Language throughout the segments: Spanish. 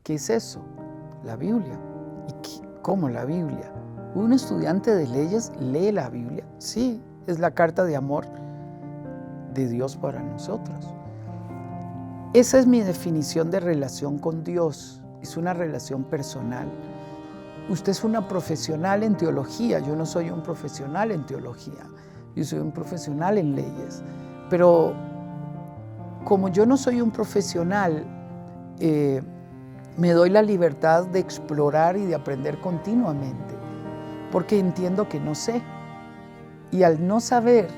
¿Qué es eso? La Biblia. ¿Y cómo la Biblia? ¿Un estudiante de leyes lee la Biblia? Sí, es la carta de amor de Dios para nosotros. Esa es mi definición de relación con Dios. Es una relación personal. Usted es una profesional en teología. Yo no soy un profesional en teología. Yo soy un profesional en leyes. Pero como yo no soy un profesional, me doy la libertad de explorar y de aprender continuamente, porque entiendo que no sé. Y al no saber,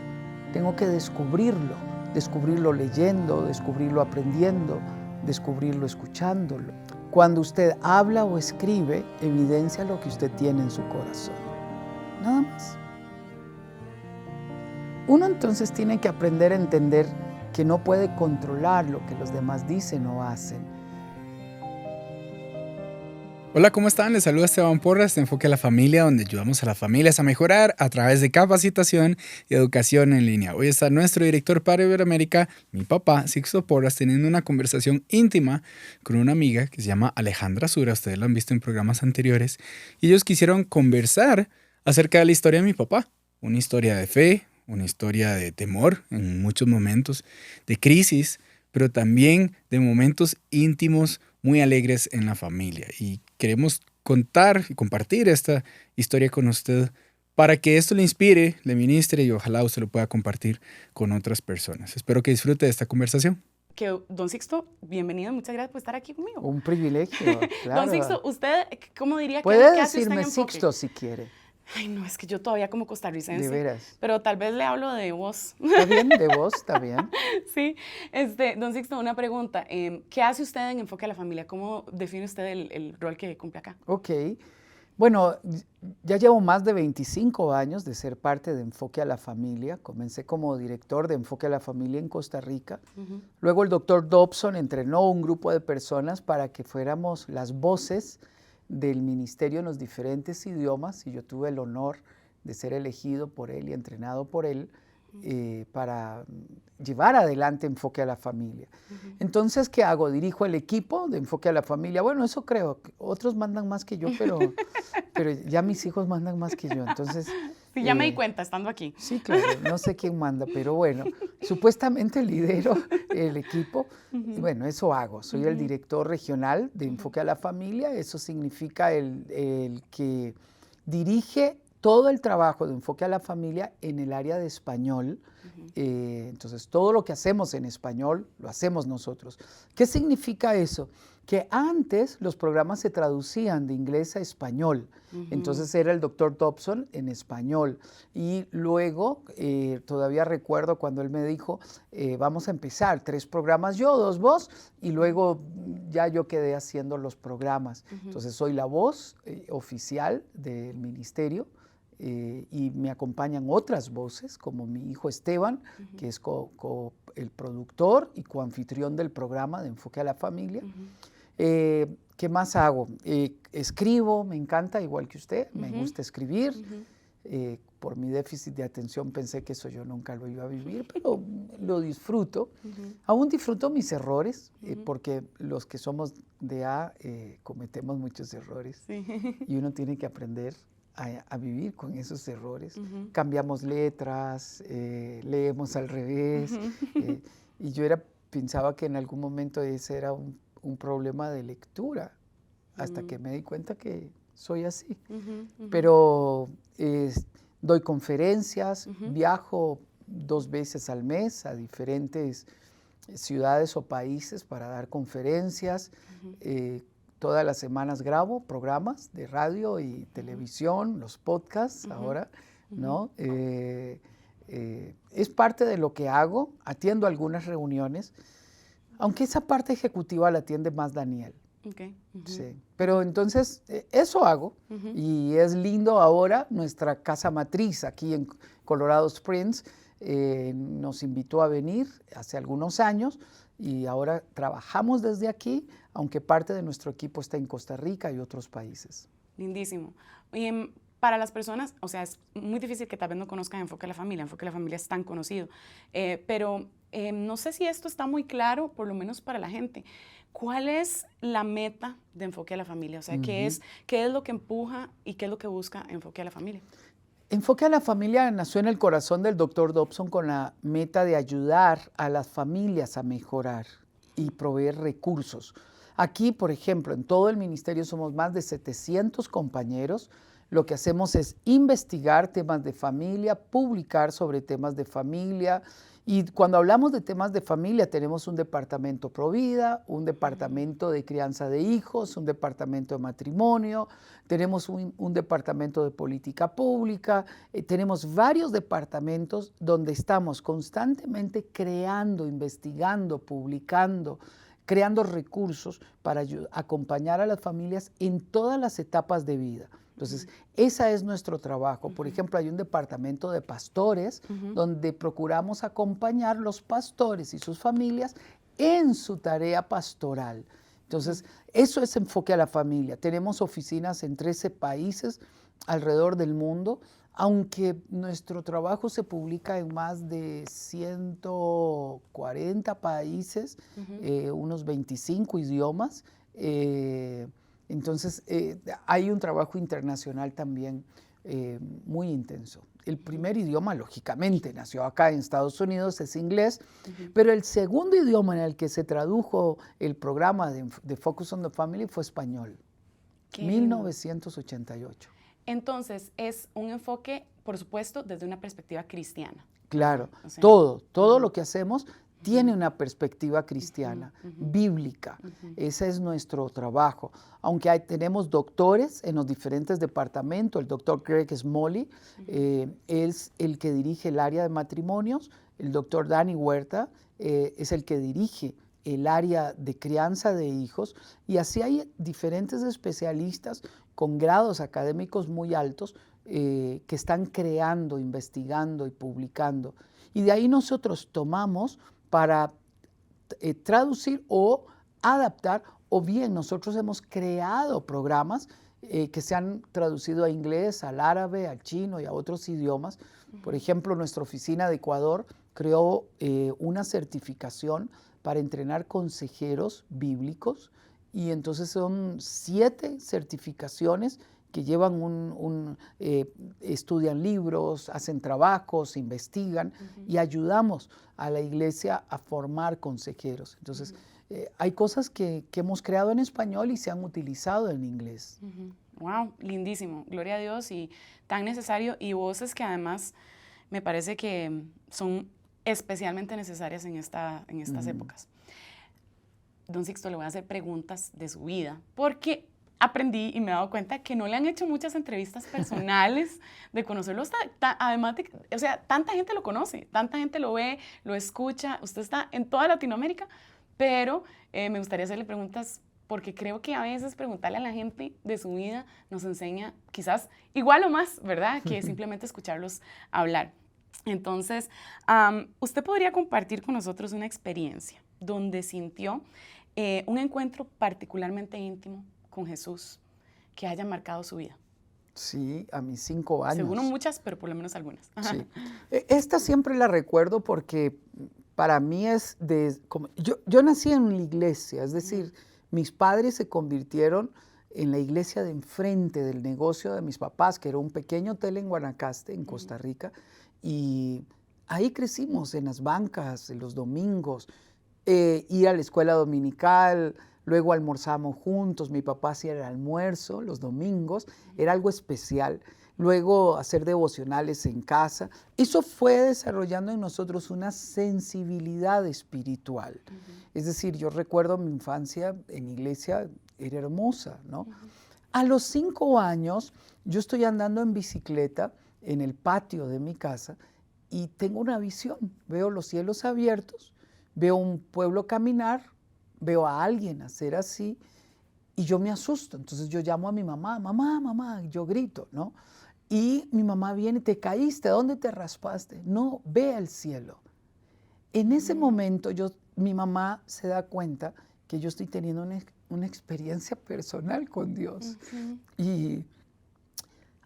tengo que descubrirlo leyendo, descubrirlo aprendiendo, descubrirlo escuchándolo. Cuando usted habla o escribe, evidencia lo que usted tiene en su corazón. Nada más. Uno entonces tiene que aprender a entender que no puede controlar lo que los demás dicen o hacen. Hola, ¿cómo están? Les saluda Esteban Porras de Enfoque a la Familia, donde ayudamos a las familias a mejorar a través de capacitación y educación en línea. Hoy está nuestro director para Iberoamérica, mi papá, Sixto Porras, teniendo una conversación íntima con una amiga que se llama Alejandra Sura. Ustedes lo han visto en programas anteriores. Y ellos quisieron conversar acerca de la historia de mi papá. Una historia de fe, una historia de temor en muchos momentos, de crisis, pero también de momentos íntimos muy alegres en la familia. Y queremos contar y compartir esta historia con usted para que esto le inspire, le ministre y ojalá usted lo pueda compartir con otras personas. Espero que disfrute de esta conversación. Don Sixto, bienvenido, muchas gracias por estar aquí conmigo. Un privilegio, claro. Don Sixto, usted, ¿cómo diría que puede hace usted en decirme Enfoque? Sixto si quiere? Ay, no, es que yo todavía como costarricense. De veras. Pero tal vez le hablo de vos. ¿Está bien? ¿De vos? ¿Está bien? Sí. Don Sixto, una pregunta. ¿Qué hace usted en Enfoque a la Familia? ¿Cómo define usted el rol que cumple acá? Ok. Bueno, ya llevo más de 25 años de ser parte de Enfoque a la Familia. Comencé como director de Enfoque a la Familia en Costa Rica. Luego el doctor Dobson entrenó un grupo de personas para que fuéramos las voces del ministerio en los diferentes idiomas, y yo tuve el honor de ser elegido por él y entrenado por él para llevar adelante Enfoque a la Familia. Entonces, ¿qué hago? Dirijo el equipo de Enfoque a la Familia. Bueno, eso creo. Otros mandan más que yo, pero ya mis hijos mandan más que yo. Entonces, sí, ya me di cuenta estando aquí. Sí, claro. No sé quién manda, pero bueno, supuestamente lidero el equipo. Y bueno, eso hago. Soy el director regional de Enfoque a la Familia. Eso significa el que dirige todo el trabajo de Enfoque a la Familia en el área de español. Entonces, todo lo que hacemos en español, lo hacemos nosotros. ¿Qué significa eso? Que antes los programas se traducían de inglés a español. Entonces, era el doctor Dobson en español. Y luego, todavía recuerdo cuando él me dijo, vamos a empezar 3 programas yo, 2 vos, y luego ya yo quedé haciendo los programas. Entonces, soy la voz oficial del ministerio. Y me acompañan otras voces, como mi hijo Esteban, que es el productor y coanfitrión del programa de Enfoque a la Familia. ¿Qué más hago? Escribo, me encanta, igual que usted, me gusta escribir. Por mi déficit de atención pensé que eso yo nunca lo iba a vivir, pero lo disfruto. Aún disfruto mis errores, porque los que somos de A cometemos muchos errores. Y uno tiene que aprender a vivir con esos errores. Cambiamos letras, leemos al revés. Y yo pensaba que en algún momento ese era un problema de lectura, hasta que me di cuenta que soy así. Pero doy conferencias, viajo 2 veces al mes a diferentes ciudades o países para dar conferencias. Todas las semanas grabo programas de radio y televisión, los podcasts ahora, ¿no? Es parte de lo que hago. Atiendo algunas reuniones, aunque esa parte ejecutiva la atiende más Daniel. Okay. Sí. Pero entonces, eso hago. Y es lindo ahora, nuestra casa matriz aquí en Colorado Springs nos invitó a venir hace algunos años. Y ahora trabajamos desde aquí, aunque parte de nuestro equipo está en Costa Rica y otros países. Lindísimo. Y para las personas, o sea, es muy difícil que tal vez no conozcan Enfoque a la Familia. Enfoque a la Familia es tan conocido. Pero no sé si esto está muy claro, por lo menos para la gente. ¿Cuál es la meta de Enfoque a la Familia? O sea, qué es lo que empuja y qué es lo que busca Enfoque a la Familia? Enfoque a la Familia nació en el corazón del Dr. Dobson con la meta de ayudar a las familias a mejorar y proveer recursos. Aquí, por ejemplo, en todo el ministerio somos más de 700 compañeros. Lo que hacemos es investigar temas de familia, publicar sobre temas de familia. Y cuando hablamos de temas de familia, tenemos un departamento Provida, un departamento de crianza de hijos, un departamento de matrimonio, tenemos un departamento de política pública, tenemos varios departamentos donde estamos constantemente creando, investigando, publicando, creando recursos para acompañar a las familias en todas las etapas de vida. Entonces, ese es nuestro trabajo. Por ejemplo, hay un departamento de pastores donde procuramos acompañar los pastores y sus familias en su tarea pastoral. Entonces, eso es Enfoque a la Familia. Tenemos oficinas en 13 países alrededor del mundo, aunque nuestro trabajo se publica en más de 140 países, unos 25 idiomas. Entonces, hay un trabajo internacional también muy intenso. El primer idioma, lógicamente, nació acá en Estados Unidos, es inglés, pero el segundo idioma en el que se tradujo el programa de Focus on the Family fue español, 1988. Entonces, es un enfoque, por supuesto, desde una perspectiva cristiana. Claro, O sea, todo lo que hacemos tiene una perspectiva cristiana, bíblica. Ese es nuestro trabajo. Aunque tenemos doctores en los diferentes departamentos, el doctor Greg Smalley es el que dirige el área de matrimonios, el doctor Danny Huerta es el que dirige el área de crianza de hijos, y así hay diferentes especialistas con grados académicos muy altos que están creando, investigando y publicando. Y de ahí nosotros tomamos para traducir o adaptar, o bien nosotros hemos creado programas que se han traducido a inglés, al árabe, al chino y a otros idiomas. Por ejemplo, nuestra oficina de Ecuador creó una certificación para entrenar consejeros bíblicos, y entonces son 7 certificaciones que llevan estudian libros, hacen trabajos, investigan y ayudamos a la iglesia a formar consejeros. Entonces, hay cosas que hemos creado en español y se han utilizado en inglés. Wow, lindísimo, gloria a Dios, y tan necesario, y voces que además me parece que son especialmente necesarias en estas épocas. Don Sixto, le voy a hacer preguntas de su vida, porque aprendí y me he dado cuenta que no le han hecho muchas entrevistas personales de conocerlo. Además, o sea, tanta gente lo conoce, tanta gente lo ve, lo escucha. Usted está en toda Latinoamérica, pero me gustaría hacerle preguntas porque creo que a veces preguntarle a la gente de su vida nos enseña quizás igual o más, ¿verdad? Que simplemente escucharlos hablar. Entonces, usted podría compartir con nosotros una experiencia donde sintió un encuentro particularmente íntimo con Jesús que haya marcado su vida. Sí, a mis 5 años. Seguro muchas, pero por lo menos algunas. Sí. Esta siempre la recuerdo porque para mí es yo nací en la iglesia, es decir, mis padres se convirtieron en la iglesia de enfrente del negocio de mis papás, que era un pequeño hotel en Guanacaste, en Costa Rica, y ahí crecimos en las bancas, en los domingos, ir a la escuela dominical. Luego almorzábamos juntos, mi papá hacía el almuerzo los domingos, era algo especial. Luego hacer devocionales en casa. Eso fue desarrollando en nosotros una sensibilidad espiritual. Es decir, yo recuerdo mi infancia en iglesia, era hermosa, ¿no? A los 5 años, yo estoy andando en bicicleta en el patio de mi casa y tengo una visión. Veo los cielos abiertos, veo un pueblo caminar, veo a alguien hacer así y yo me asusto. Entonces yo llamo a mi mamá, mamá, mamá, yo grito, ¿no? Y mi mamá viene, ¿te caíste? ¿Dónde te raspaste? No, ve al cielo. En ese momento mi mamá se da cuenta que yo estoy teniendo una experiencia personal con Dios. Y,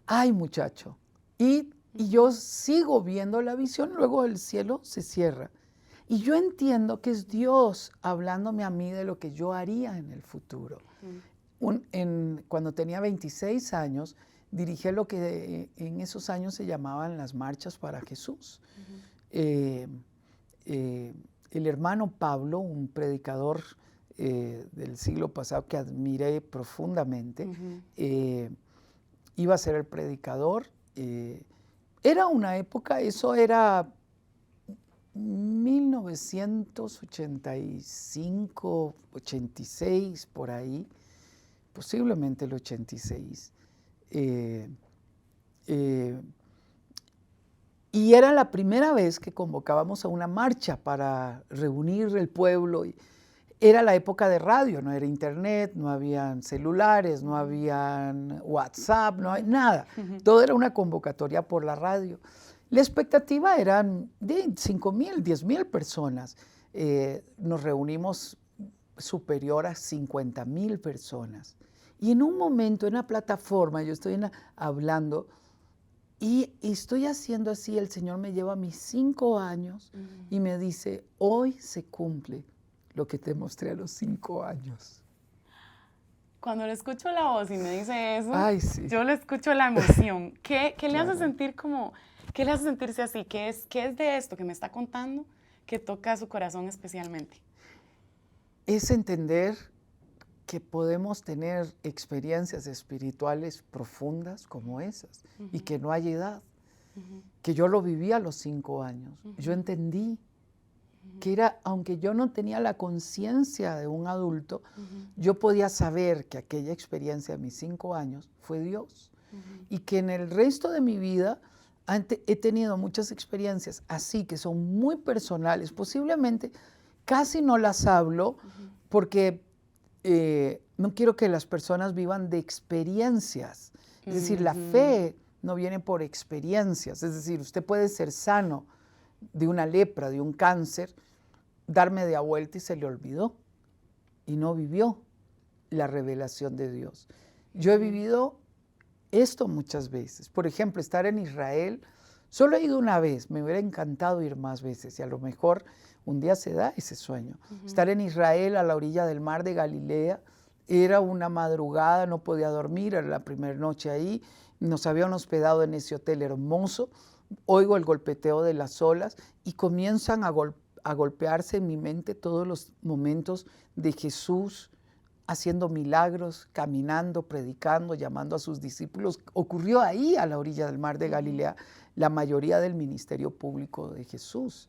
ay muchacho, y yo sigo viendo la visión, luego el cielo se cierra. Y yo entiendo que es Dios hablándome a mí de lo que yo haría en el futuro. Cuando tenía 26 años, dirigí lo que en esos años se llamaban las marchas para Jesús. El hermano Pablo, un predicador del siglo pasado que admiré profundamente, iba a ser el predicador. Era una época, eso era 1985, 86, por ahí, posiblemente el 86. Y era la primera vez que convocábamos a una marcha para reunir el pueblo. Era la época de radio, no era internet, no habían celulares, no habían WhatsApp, no hay nada. Todo era una convocatoria por la radio. La expectativa eran de 5,000, 10,000 personas. Nos reunimos superior a 50,000 personas. Y en un momento, en la plataforma, yo estoy hablando y estoy haciendo así, el Señor me lleva a mis 5 años y me dice, hoy se cumple lo que te mostré a los 5 años. Cuando le escucho la voz y me dice eso, ay, sí, yo le escucho la emoción. ¿Qué le claro, hace sentir qué le hace sentirse así? ¿Qué es de esto que me está contando que toca su corazón especialmente? Es entender que podemos tener experiencias espirituales profundas como esas y que no hay edad, que yo lo viví a los 5 años. Yo entendí que era, aunque yo no tenía la conciencia de un adulto, yo podía saber que aquella experiencia de mis 5 años fue Dios y que en el resto de mi vida he tenido muchas experiencias así que son muy personales, posiblemente casi no las hablo porque no quiero que las personas vivan de experiencias. Es decir, la fe no viene por experiencias. Es decir, usted puede ser sano de una lepra, de un cáncer, dar media vuelta y se le olvidó. Y no vivió la revelación de Dios. Yo he vivido esto muchas veces. Por ejemplo, estar en Israel, solo he ido una vez, me hubiera encantado ir más veces y a lo mejor un día se da ese sueño. Estar en Israel a la orilla del mar de Galilea, era una madrugada, no podía dormir, era la primera noche ahí, nos habían hospedado en ese hotel hermoso, oigo el golpeteo de las olas y comienzan a golpearse en mi mente todos los momentos de Jesús haciendo milagros, caminando, predicando, llamando a sus discípulos. Ocurrió ahí, a la orilla del mar de Galilea, la mayoría del ministerio público de Jesús.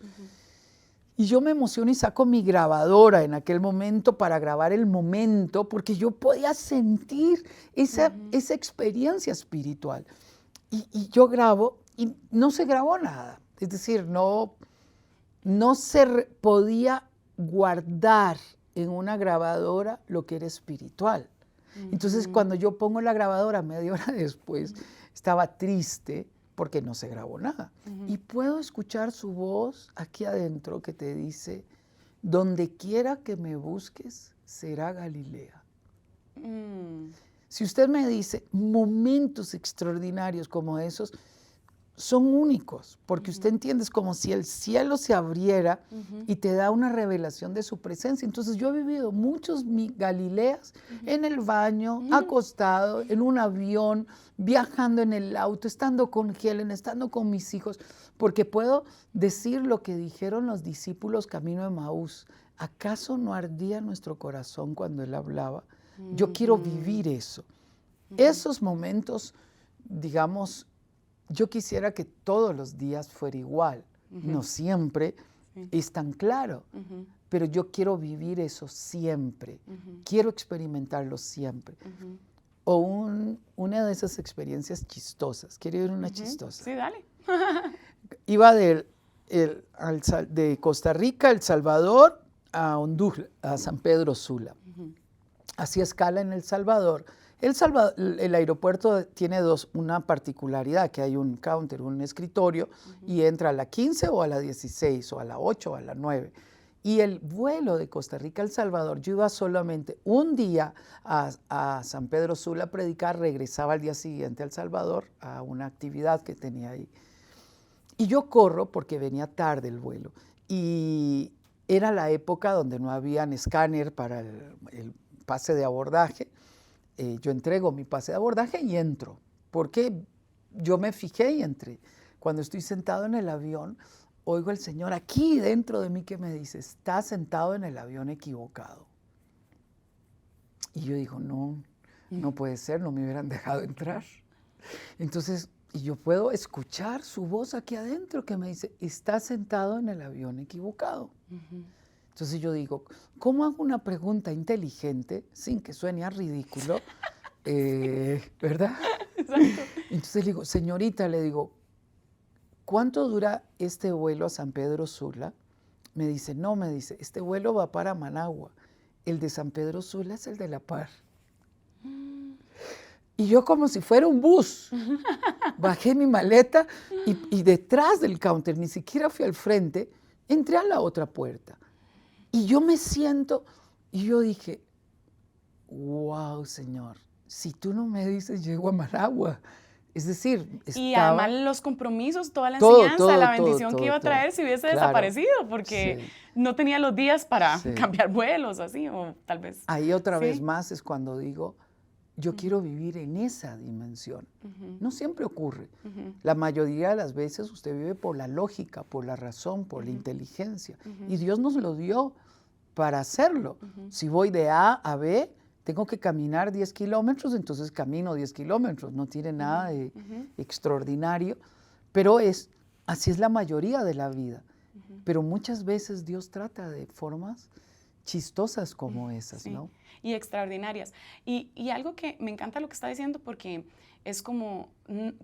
Y yo me emociono y saco mi grabadora en aquel momento para grabar el momento, porque yo podía sentir esa experiencia espiritual. Y yo grabo y no se grabó nada. Es decir, no se podía guardar en una grabadora lo que era espiritual. Entonces, cuando yo pongo la grabadora media hora después, estaba triste porque no se grabó nada. Y puedo escuchar su voz aquí adentro que te dice, donde quiera que me busques, será Galilea. Si usted me dice, momentos extraordinarios como esos son únicos, porque usted entiende, es como si el cielo se abriera y te da una revelación de su presencia. Entonces yo he vivido muchos Galileas en el baño, acostado, en un avión, viajando en el auto, estando con Helen, estando con mis hijos, porque puedo decir lo que dijeron los discípulos camino de Emaús. ¿Acaso no ardía nuestro corazón cuando él hablaba? Yo quiero vivir eso. Esos momentos, digamos, yo quisiera que todos los días fuera igual. No siempre es tan claro, pero yo quiero vivir eso siempre. Quiero experimentarlo siempre. O una de esas experiencias chistosas. ¿Quiere ver una chistosa? Sí, dale. Iba de Costa Rica, El Salvador, a Honduras, a San Pedro Sula. Hacía escala en El Salvador. El aeropuerto tiene una particularidad, que hay un counter, un escritorio, y entra a la 15 o a la 16, o a la 8 o a la 9. Y el vuelo de Costa Rica a El Salvador, yo iba solamente un día a San Pedro Sula a predicar, regresaba al día siguiente a El Salvador a una actividad que tenía ahí. Y yo corro porque venía tarde el vuelo. y era la época donde no habían escáner para el pase de abordaje. Yo entrego mi pase de abordaje y entro, porque yo me fijé y entré. Cuando estoy sentado en el avión, oigo al Señor aquí dentro de mí que me dice, estás sentado en el avión equivocado. Y yo digo, no puede ser, no me hubieran dejado entrar. Entonces, y yo puedo escuchar su voz aquí adentro que me dice, estás sentado en el avión equivocado. Entonces yo digo, ¿cómo hago una pregunta inteligente sin que suene a ridículo? ¿Verdad? Exacto. Entonces le digo, señorita, le digo, ¿cuánto dura este vuelo a San Pedro Sula? Me dice, este vuelo va para Managua. El de San Pedro Sula es el de La Par. Y yo como si fuera un bus, bajé mi maleta y detrás del counter, ni siquiera fui al frente, entré a la otra puerta. Y yo me siento, y yo dije, wow, Señor, si tú no me dices, llego a Managua. Es decir, Y estaba... además los compromisos, toda la Todo, enseñanza, la todo, bendición todo, que iba a todo. traer si hubiese Claro. desaparecido, porque Sí. no tenía los días para Sí. cambiar vuelos, así, o tal vez. Ahí otra Sí. vez más es cuando digo, yo quiero vivir en esa dimensión. No siempre ocurre. La mayoría de las veces usted vive por la lógica, por la razón, por la inteligencia. Y Dios nos lo dio para hacerlo. Si voy de A a B, tengo que caminar 10 kilómetros, entonces camino 10 kilómetros. No tiene nada de extraordinario, pero así es la mayoría de la vida. Pero muchas veces Dios trata de formas chistosas como esas, Sí. ¿no? Y extraordinarias. Y algo que me encanta lo que está diciendo, porque es como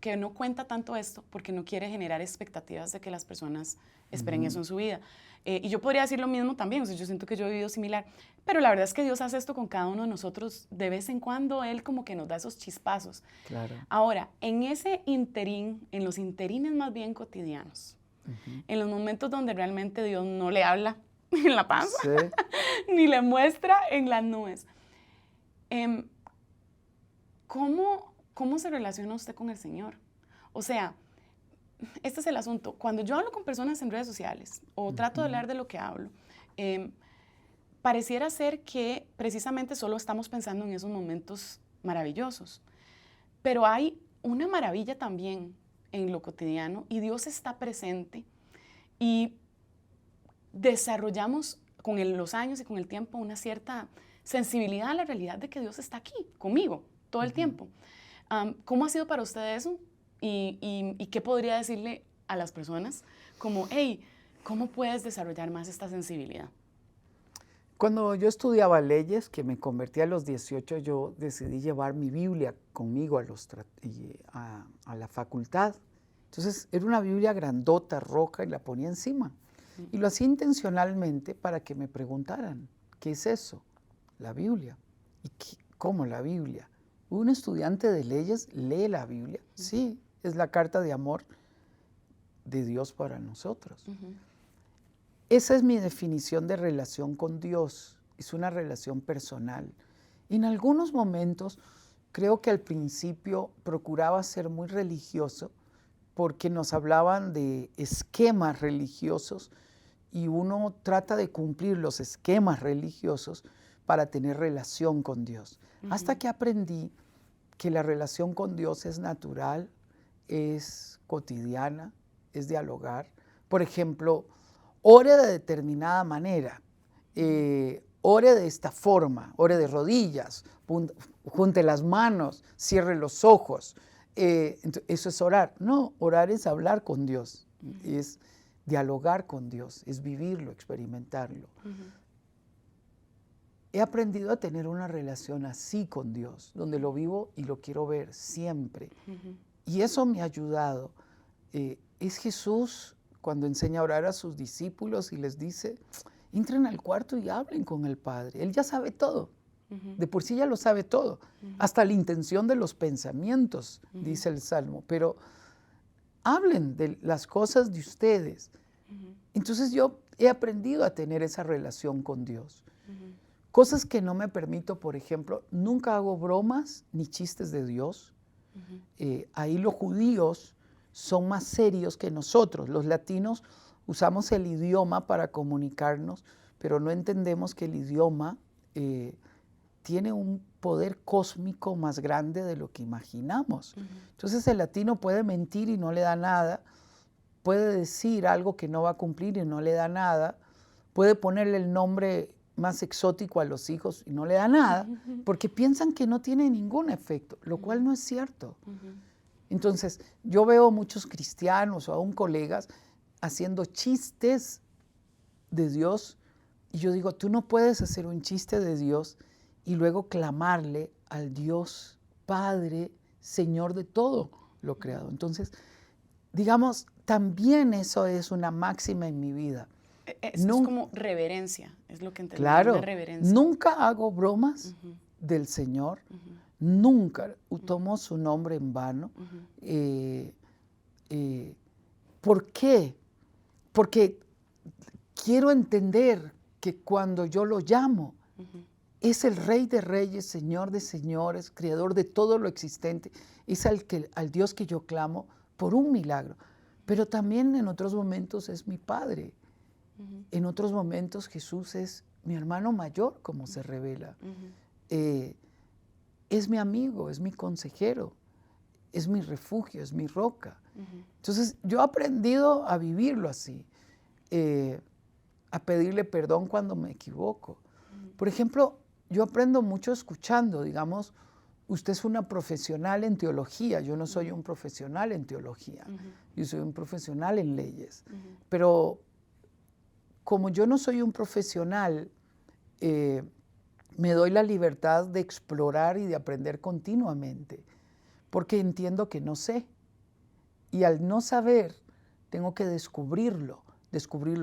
que no cuenta tanto esto porque no quiere generar expectativas de que las personas esperen eso en su vida. Y yo podría decir lo mismo también, o sea, yo siento que yo he vivido similar, pero la verdad es que Dios hace esto con cada uno de nosotros. De vez en cuando Él como que nos da esos chispazos. Claro. Ahora, en ese interín, en los interines más bien cotidianos, en los momentos donde realmente Dios no le habla en la panza, Sí. ni le muestra en las nubes. ¿Cómo se relaciona usted con el Señor? O sea, este es el asunto. Cuando yo hablo con personas en redes sociales o trato de hablar de lo que hablo, pareciera ser que precisamente solo estamos pensando en esos momentos maravillosos. Pero hay una maravilla también en lo cotidiano y Dios está presente y desarrollamos con los años y con el tiempo una cierta sensibilidad a la realidad de que Dios está aquí, conmigo, todo el tiempo. ¿Cómo ha sido para usted eso? ¿Y qué podría decirle a las personas? Como, hey, ¿cómo puedes desarrollar más esta sensibilidad? Cuando yo estudiaba leyes, que me convertí a los 18, yo decidí llevar mi Biblia conmigo a la facultad. Entonces, era una Biblia grandota, roja, y la ponía encima. Y lo hacía intencionalmente para que me preguntaran, ¿qué es eso? La Biblia. ¿Y cómo la Biblia? ¿Un estudiante de leyes lee la Biblia? Sí, es la carta de amor de Dios para nosotros. Esa es mi definición de relación con Dios. Es una relación personal. Y en algunos momentos, creo que al principio procuraba ser muy religioso porque nos hablaban de esquemas religiosos y uno trata de cumplir los esquemas religiosos para tener relación con Dios. Hasta que aprendí que la relación con Dios es natural, es cotidiana, es dialogar. Por ejemplo, ore de determinada manera, ore de esta forma, ore de rodillas, junte las manos, cierre los ojos. Eso es orar. No, orar es hablar con Dios, es dialogar con Dios, es vivirlo, experimentarlo. He aprendido a tener una relación así con Dios, donde lo vivo y lo quiero ver siempre. Y eso me ha ayudado. Es Jesús cuando enseña a orar a sus discípulos y les dice, entren al cuarto y hablen con el Padre. Él ya sabe todo. De por sí ya lo sabe todo. Hasta la intención de los pensamientos, dice el Salmo. Pero hablen de las cosas de ustedes. Entonces yo he aprendido a tener esa relación con Dios. Cosas que no me permito, por ejemplo, nunca hago bromas ni chistes de Dios. Ahí los judíos son más serios que nosotros. Los latinos usamos el idioma para comunicarnos, pero no entendemos que el idioma tiene un poder cósmico más grande de lo que imaginamos. Entonces el latino puede mentir y no le da nada, puede decir algo que no va a cumplir y no le da nada, puede ponerle el nombre más exótico a los hijos y no le da nada, porque piensan que no tiene ningún efecto, lo cual no es cierto. Entonces, yo veo muchos cristianos o aún colegas haciendo chistes de Dios y yo digo, tú no puedes hacer un chiste de Dios y luego clamarle al Dios Padre, Señor de todo lo creado. Entonces, digamos, también eso es una máxima en mi vida. Eso es como reverencia, es lo que entendí. Claro, una reverencia. nunca hago bromas del Señor, nunca tomo su nombre en vano. ¿Por qué? Porque quiero entender que cuando yo lo llamo, es el Rey de Reyes, Señor de Señores, Creador de todo lo existente, es al Dios que yo clamo por un milagro. Pero también en otros momentos es mi Padre. En otros momentos Jesús es mi hermano mayor, como se revela. Es mi amigo, es mi consejero, es mi refugio, es mi roca. Entonces yo he aprendido a vivirlo así, a pedirle perdón cuando me equivoco. Por ejemplo, yo aprendo mucho escuchando, digamos, usted es una profesional en teología, yo no soy un profesional en teología, yo soy un profesional en leyes, pero como yo no soy un profesional, me doy la libertad de explorar y de aprender continuamente, porque entiendo que no sé. Y al no saber, tengo que descubrirlo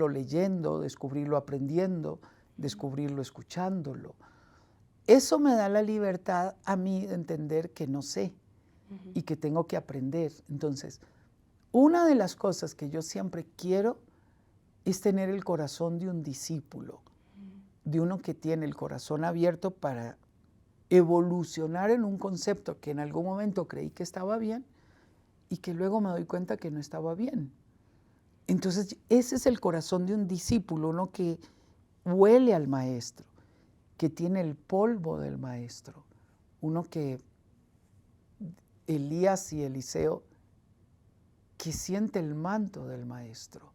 leyendo, descubrirlo aprendiendo, descubrirlo escuchándolo. Eso me da la libertad a mí de entender que no sé y que tengo que aprender. Entonces, una de las cosas que yo siempre quiero es tener el corazón de un discípulo, de uno que tiene el corazón abierto para evolucionar en un concepto que en algún momento creí que estaba bien y que luego me doy cuenta que no estaba bien. Entonces, ese es el corazón de un discípulo, uno que huele al maestro, que tiene el polvo del maestro, uno que Elías y Eliseo, que siente el manto del maestro.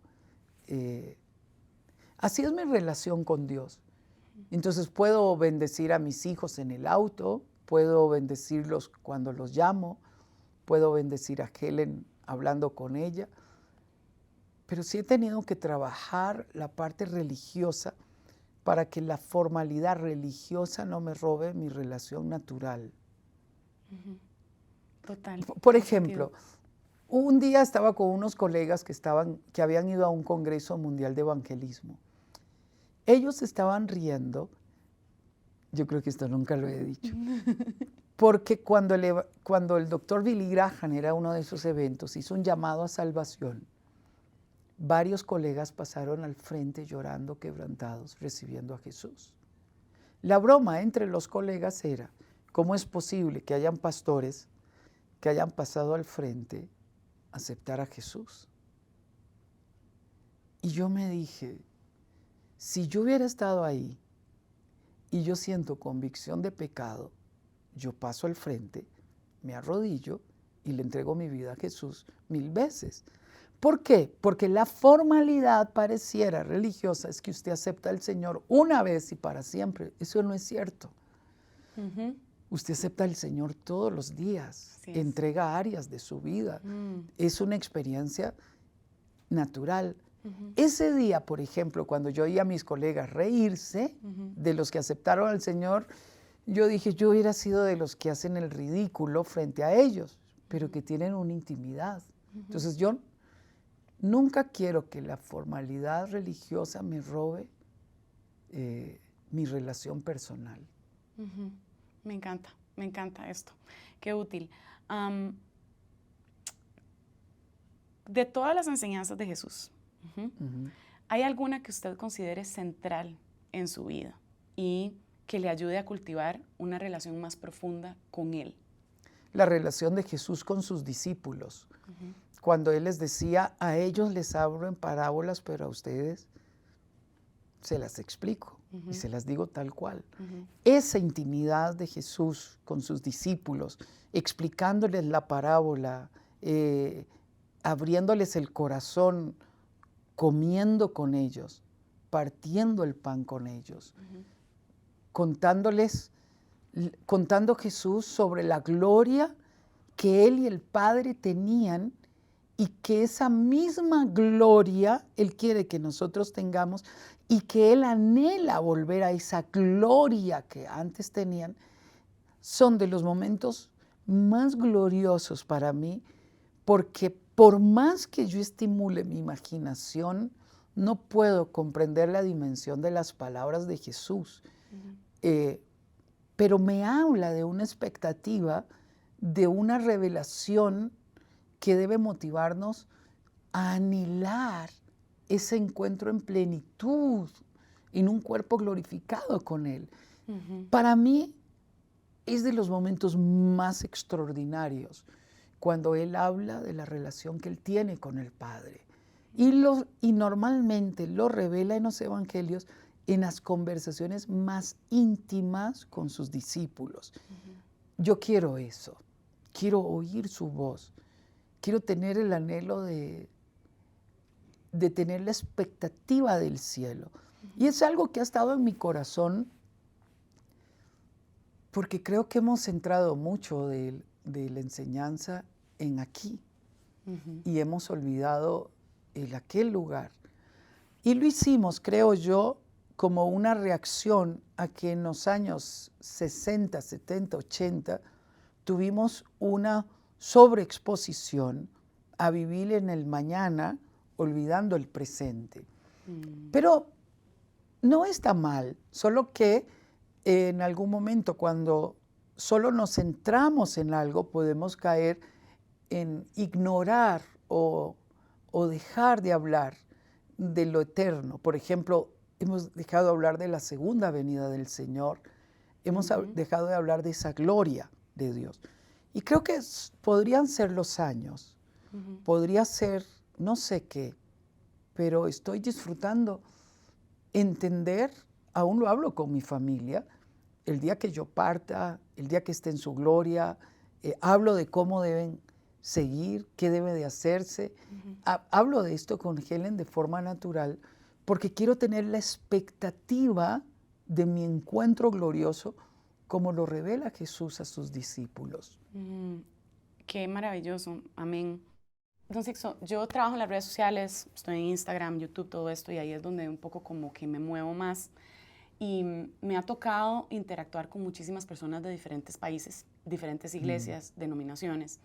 Así es mi relación con Dios. Entonces puedo bendecir a mis hijos en el auto, puedo bendecirlos cuando los llamo, puedo bendecir a Helen hablando con ella, pero sí he tenido que trabajar la parte religiosa para que la formalidad religiosa no me robe mi relación natural. Total. Por ejemplo, un día estaba con unos colegas que habían ido a un congreso mundial de evangelismo. Ellos estaban riendo, yo creo que esto nunca lo he dicho, porque cuando el doctor Billy Graham era uno de esos eventos, hizo un llamado a salvación, varios colegas pasaron al frente llorando, quebrantados, recibiendo a Jesús. La broma entre los colegas era, ¿cómo es posible que hayan pastores que hayan pasado al frente a aceptar a Jesús? Y yo me dije, si yo hubiera estado ahí y yo siento convicción de pecado, yo paso al frente, me arrodillo y le entrego mi vida a Jesús 1000 veces. ¿Por qué? Porque la formalidad pareciera religiosa es que usted acepta al Señor una vez y para siempre. Eso no es cierto. Usted acepta al Señor todos los días, entrega áreas de su vida. Es una experiencia natural. Ese día, por ejemplo, cuando yo oía a mis colegas reírse de los que aceptaron al Señor, yo dije, yo hubiera sido de los que hacen el ridículo frente a ellos, pero que tienen una intimidad. Entonces yo nunca quiero que la formalidad religiosa me robe mi relación personal. Me encanta esto. Qué útil. De todas las enseñanzas de Jesús, ¿hay alguna que usted considere central en su vida y que le ayude a cultivar una relación más profunda con Él? La relación de Jesús con sus discípulos. cuando Él les decía, a ellos les hablo en parábolas, pero a ustedes se las explico y se las digo tal cual. Esa intimidad de Jesús con sus discípulos, explicándoles la parábola, abriéndoles el corazón, comiendo con ellos, partiendo el pan con ellos, contando Jesús sobre la gloria que Él y el Padre tenían y que esa misma gloria Él quiere que nosotros tengamos y que Él anhela volver a esa gloria que antes tenían, son de los momentos más gloriosos para mí, porque por más que yo estimule mi imaginación, no puedo comprender la dimensión de las palabras de Jesús. Pero me habla de una expectativa, de una revelación que debe motivarnos a anhelar ese encuentro en plenitud, en un cuerpo glorificado con Él. Para mí es de los momentos más extraordinarios cuando Él habla de la relación que Él tiene con el Padre. Y normalmente lo revela en los evangelios en las conversaciones más íntimas con sus discípulos. Yo quiero eso, quiero oír su voz, quiero tener el anhelo de tener la expectativa del cielo. Y es algo que ha estado en mi corazón porque creo que hemos centrado mucho de la enseñanza en aquí y hemos olvidado el aquel lugar. Y lo hicimos, creo yo, como una reacción a que en los años 60, 70, 80 tuvimos una sobreexposición a vivir en el mañana olvidando el presente. Pero no está mal, solo que en algún momento cuando solo nos centramos en algo podemos caer en ignorar o dejar de hablar de lo eterno. Por ejemplo, hemos dejado de hablar de la segunda venida del Señor, hemos dejado de hablar de esa gloria de Dios. Y creo que podrían ser los años, podría ser no sé qué, pero estoy disfrutando entender, aún lo hablo con mi familia, el día que yo parta, el día que esté en su gloria, hablo de cómo deben seguir, qué debe de hacerse. Hablo de esto con Helen de forma natural porque quiero tener la expectativa de mi encuentro glorioso como lo revela Jesús a sus discípulos. Qué maravilloso, amén. Don Sixto, yo trabajo en las redes sociales, estoy en Instagram, YouTube, todo esto, y ahí es donde un poco como que me muevo más. Y me ha tocado interactuar con muchísimas personas de diferentes países, diferentes iglesias, denominaciones.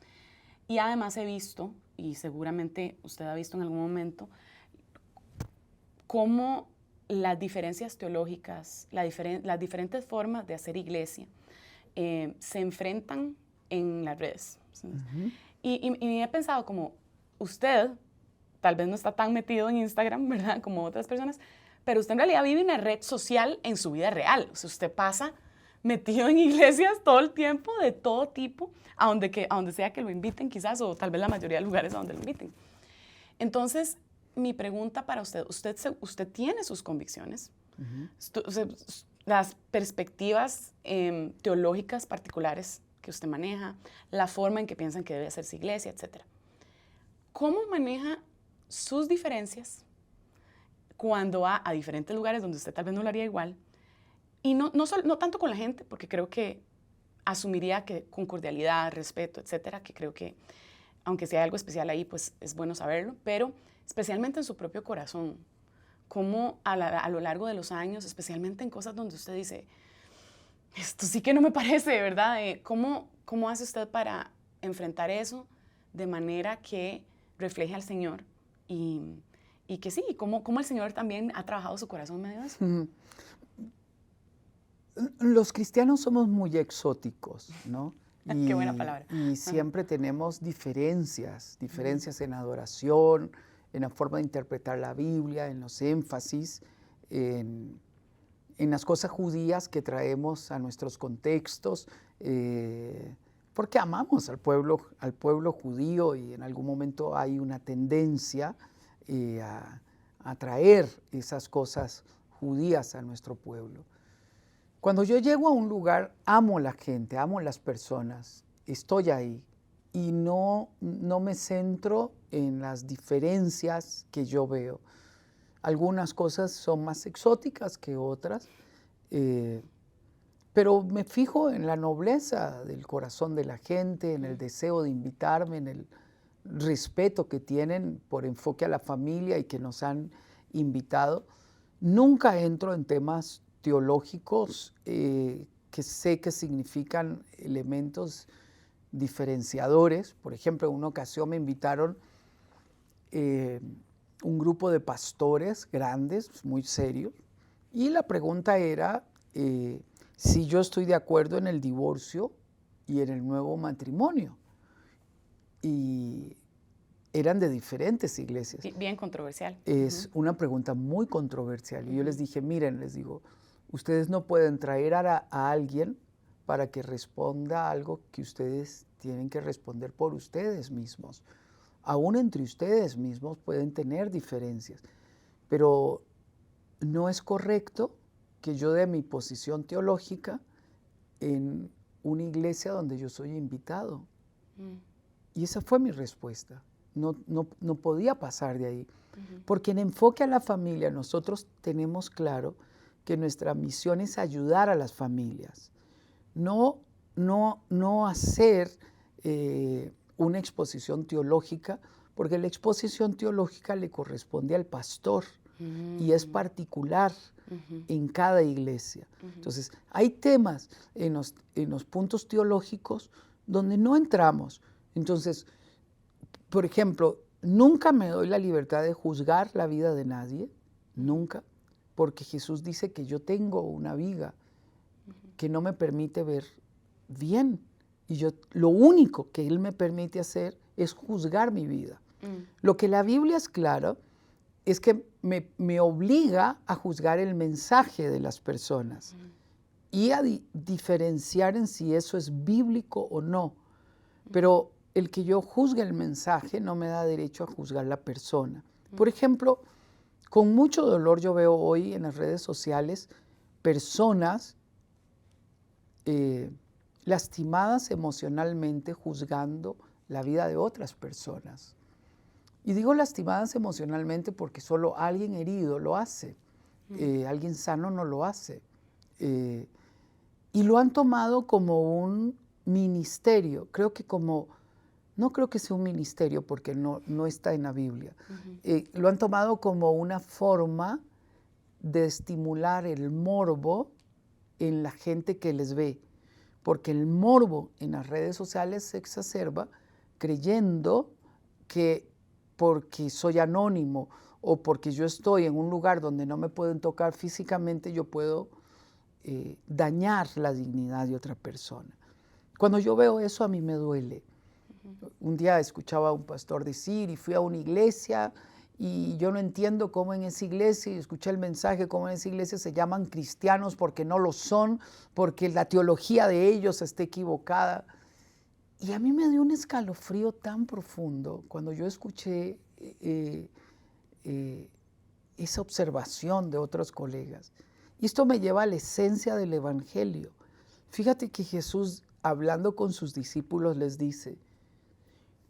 Y además he visto, y seguramente usted ha visto en algún momento, cómo las diferencias teológicas, las diferentes formas de hacer iglesia se enfrentan en las redes. Y he pensado como, usted tal vez no está tan metido en Instagram, ¿verdad? Como otras personas, pero usted en realidad vive una red social en su vida real. O sea, usted pasa metido en iglesias todo el tiempo, de todo tipo, a donde sea que lo inviten quizás, o tal vez la mayoría de lugares a donde lo inviten. Entonces, mi pregunta para usted, usted tiene sus convicciones, las perspectivas teológicas particulares que usted maneja, la forma en que piensan que debe hacerse iglesia, etc. ¿Cómo maneja sus diferencias cuando va a diferentes lugares donde usted tal vez no lo haría igual? Y no tanto con la gente, porque creo que asumiría que con cordialidad, respeto, etcétera, que creo que aunque sea algo especial ahí, pues es bueno saberlo, pero especialmente en su propio corazón, cómo a lo largo de los años, especialmente en cosas donde usted dice, esto sí que no me parece, ¿verdad? ¿Cómo hace usted para enfrentar eso de manera que refleje al Señor y que sí, cómo el Señor también ha trabajado su corazón en medio de eso? Los cristianos somos muy exóticos, ¿no? Qué buena palabra. Y siempre tenemos diferencias en adoración, en la forma de interpretar la Biblia, en los énfasis, en las cosas judías que traemos a nuestros contextos, porque amamos al pueblo judío y en algún momento hay una tendencia a traer esas cosas judías a nuestro pueblo. Cuando yo llego a un lugar, amo la gente, amo las personas, estoy ahí y no me centro en las diferencias que yo veo. Algunas cosas son más exóticas que otras, pero me fijo en la nobleza del corazón de la gente, en el deseo de invitarme, en el respeto que tienen por Enfoque a la Familia y que nos han invitado. Nunca entro en temas teológicos que sé que significan elementos diferenciadores. Por ejemplo, en una ocasión me invitaron un grupo de pastores grandes, muy serios, y la pregunta era si yo estoy de acuerdo en el divorcio y en el nuevo matrimonio. Y eran de diferentes iglesias. Bien controversial. Es una pregunta muy controversial. Y yo les dije, miren, les digo, ustedes no pueden traer a alguien para que responda algo que ustedes tienen que responder por ustedes mismos. Aún entre ustedes mismos pueden tener diferencias, pero no es correcto que yo dé mi posición teológica en una iglesia donde yo soy invitado. Y esa fue mi respuesta. No podía pasar de ahí. Porque en Enfoque a la Familia nosotros tenemos claro que nuestra misión es ayudar a las familias. No hacer una exposición teológica, porque la exposición teológica le corresponde al pastor y es particular en cada iglesia. Entonces, hay temas en los puntos teológicos donde no entramos. Entonces, por ejemplo, nunca me doy la libertad de juzgar la vida de nadie, nunca, porque Jesús dice que yo tengo una viga que no me permite ver bien. Y lo único que Él me permite hacer es juzgar mi vida. Lo que la Biblia es clara es que me obliga a juzgar el mensaje de las personas y a diferenciar en si eso es bíblico o no. Pero el que yo juzgue el mensaje no me da derecho a juzgar la persona. Por ejemplo, con mucho dolor yo veo hoy en las redes sociales personas lastimadas emocionalmente juzgando la vida de otras personas. Y digo lastimadas emocionalmente porque solo alguien herido lo hace, alguien sano no lo hace. Y lo han tomado como un ministerio, no creo que sea un ministerio porque no está en la Biblia. Lo han tomado como una forma de estimular el morbo en la gente que les ve, porque el morbo en las redes sociales se exacerba creyendo que porque soy anónimo o porque yo estoy en un lugar donde no me pueden tocar físicamente, yo puedo dañar la dignidad de otra persona. Cuando yo veo eso, a mí me duele. Un día escuchaba a un pastor decir, y fui a una iglesia, y yo no entiendo cómo en esa iglesia, y escuché el mensaje, cómo en esa iglesia se llaman cristianos porque no lo son, porque la teología de ellos está equivocada. Y a mí me dio un escalofrío tan profundo cuando yo escuché esa observación de otros colegas. Y esto me lleva a la esencia del Evangelio. Fíjate que Jesús, hablando con sus discípulos, les dice,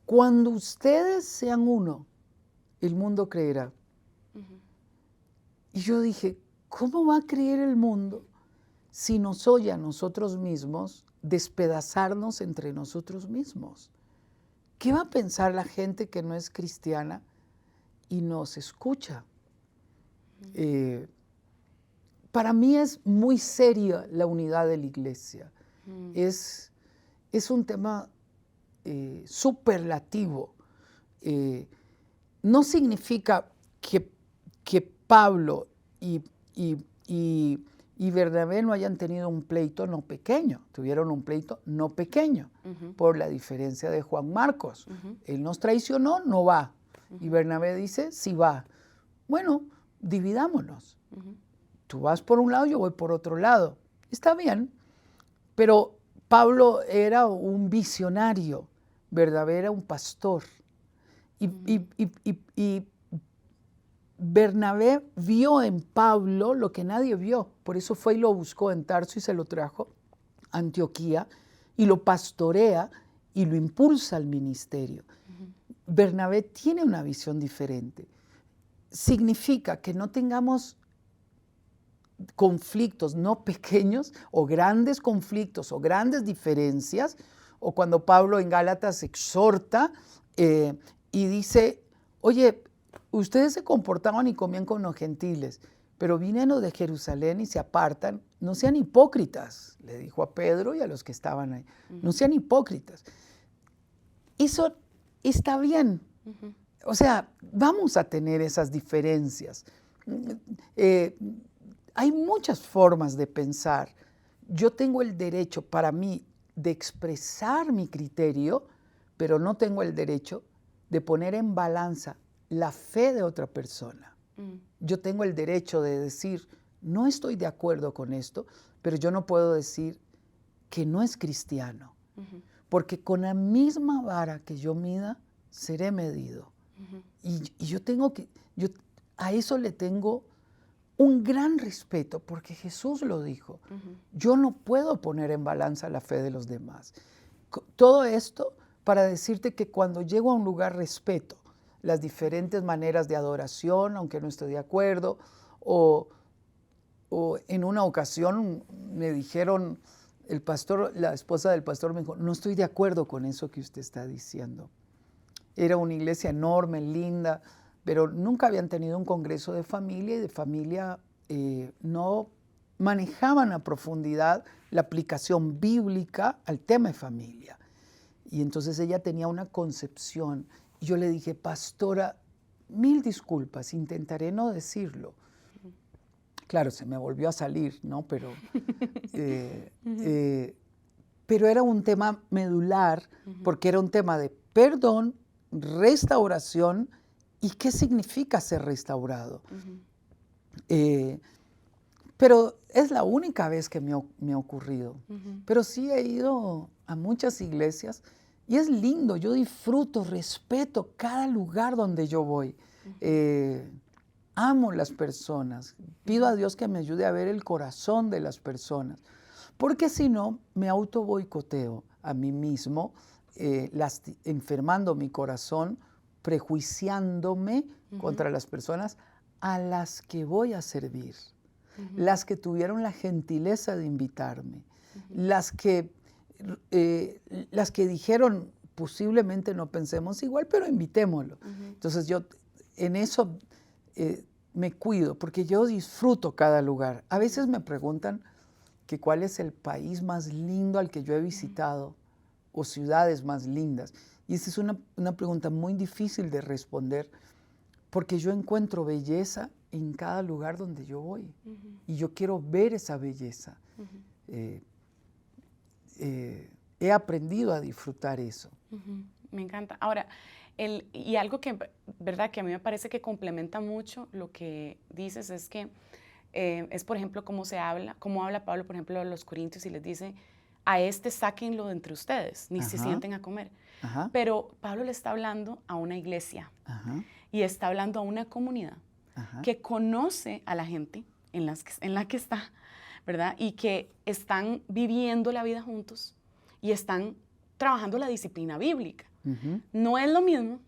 cuando ustedes sean uno, el mundo creerá. Y yo dije, ¿cómo va a creer el mundo si nos oye a nosotros mismos despedazarnos entre nosotros mismos? ¿Qué va a pensar la gente que no es cristiana y nos escucha? Para mí es muy seria la unidad de la iglesia. Es un tema superlativo. No significa que Pablo y Bernabé no hayan tenido un pleito no pequeño, tuvieron un pleito no pequeño, por la diferencia de Juan Marcos. Él nos traicionó, no va. Y Bernabé dice, sí va. Bueno, dividámonos. Tú vas por un lado, yo voy por otro lado. Está bien, pero Pablo era un visionario, Bernabé era un pastor. Y Bernabé vio en Pablo lo que nadie vio. Por eso fue y lo buscó en Tarso y se lo trajo a Antioquía y lo pastorea y lo impulsa al ministerio. Bernabé tiene una visión diferente. Significa que no tengamos conflictos, no pequeños o grandes conflictos o grandes diferencias, o cuando Pablo en Gálatas exhorta y dice, oye, ustedes se comportaban y comían con los gentiles, pero vienen los de Jerusalén y se apartan, no sean hipócritas, le dijo a Pedro y a los que estaban ahí, no sean hipócritas. Eso está bien. O sea, vamos a tener esas diferencias. Hay muchas formas de pensar. Yo tengo el derecho para mí de expresar mi criterio, pero no tengo el derecho de poner en balanza la fe de otra persona. Yo tengo el derecho de decir, no estoy de acuerdo con esto, pero yo no puedo decir que no es cristiano, porque con la misma vara que yo mida, seré medido. Y yo tengo que, a eso le tengo un gran respeto, porque Jesús lo dijo. Yo no puedo poner en balanza la fe de los demás. Todo esto para decirte que cuando llego a un lugar respeto las diferentes maneras de adoración, aunque no esté de acuerdo, o en una ocasión me dijeron, el pastor, la esposa del pastor me dijo, no estoy de acuerdo con eso que usted está diciendo. Era una iglesia enorme, linda, pero nunca habían tenido un congreso de familia y de familia no manejaban a profundidad la aplicación bíblica al tema de familia. Y entonces ella tenía una concepción. Y yo le dije, pastora, 1000 disculpas, intentaré no decirlo. Claro, se me volvió a salir, ¿no? Pero era un tema medular, porque era un tema de perdón, restauración y qué significa ser restaurado. Pero es la única vez que me ha ocurrido. Pero sí he ido a muchas iglesias y es lindo, yo disfruto, respeto cada lugar donde yo voy. Amo las personas, pido a Dios que me ayude a ver el corazón de las personas, porque si no, me auto boicoteo a mí mismo, enfermando mi corazón, prejuiciándome contra las personas a las que voy a servir, las que tuvieron la gentileza de invitarme, las que dijeron, posiblemente no pensemos igual, pero invitémoslo. Entonces yo en eso me cuido, porque yo disfruto cada lugar. A veces me preguntan que cuál es el país más lindo al que yo he visitado, o ciudades más lindas. Y esa es una pregunta muy difícil de responder, porque yo encuentro belleza en cada lugar donde yo voy. Y yo quiero ver esa belleza. He aprendido a disfrutar eso. Me encanta. Ahora, y algo que, ¿verdad?, que a mí me parece que complementa mucho lo que dices es que es, por ejemplo, cómo habla Pablo, por ejemplo, a los corintios y les dice, a sáquenlo de entre ustedes, ni se sienten a comer. Pero Pablo le está hablando a una iglesia y está hablando a una comunidad que conoce a la gente en la que está, ¿verdad? Y que están viviendo la vida juntos y están trabajando la disciplina bíblica. No es lo mismo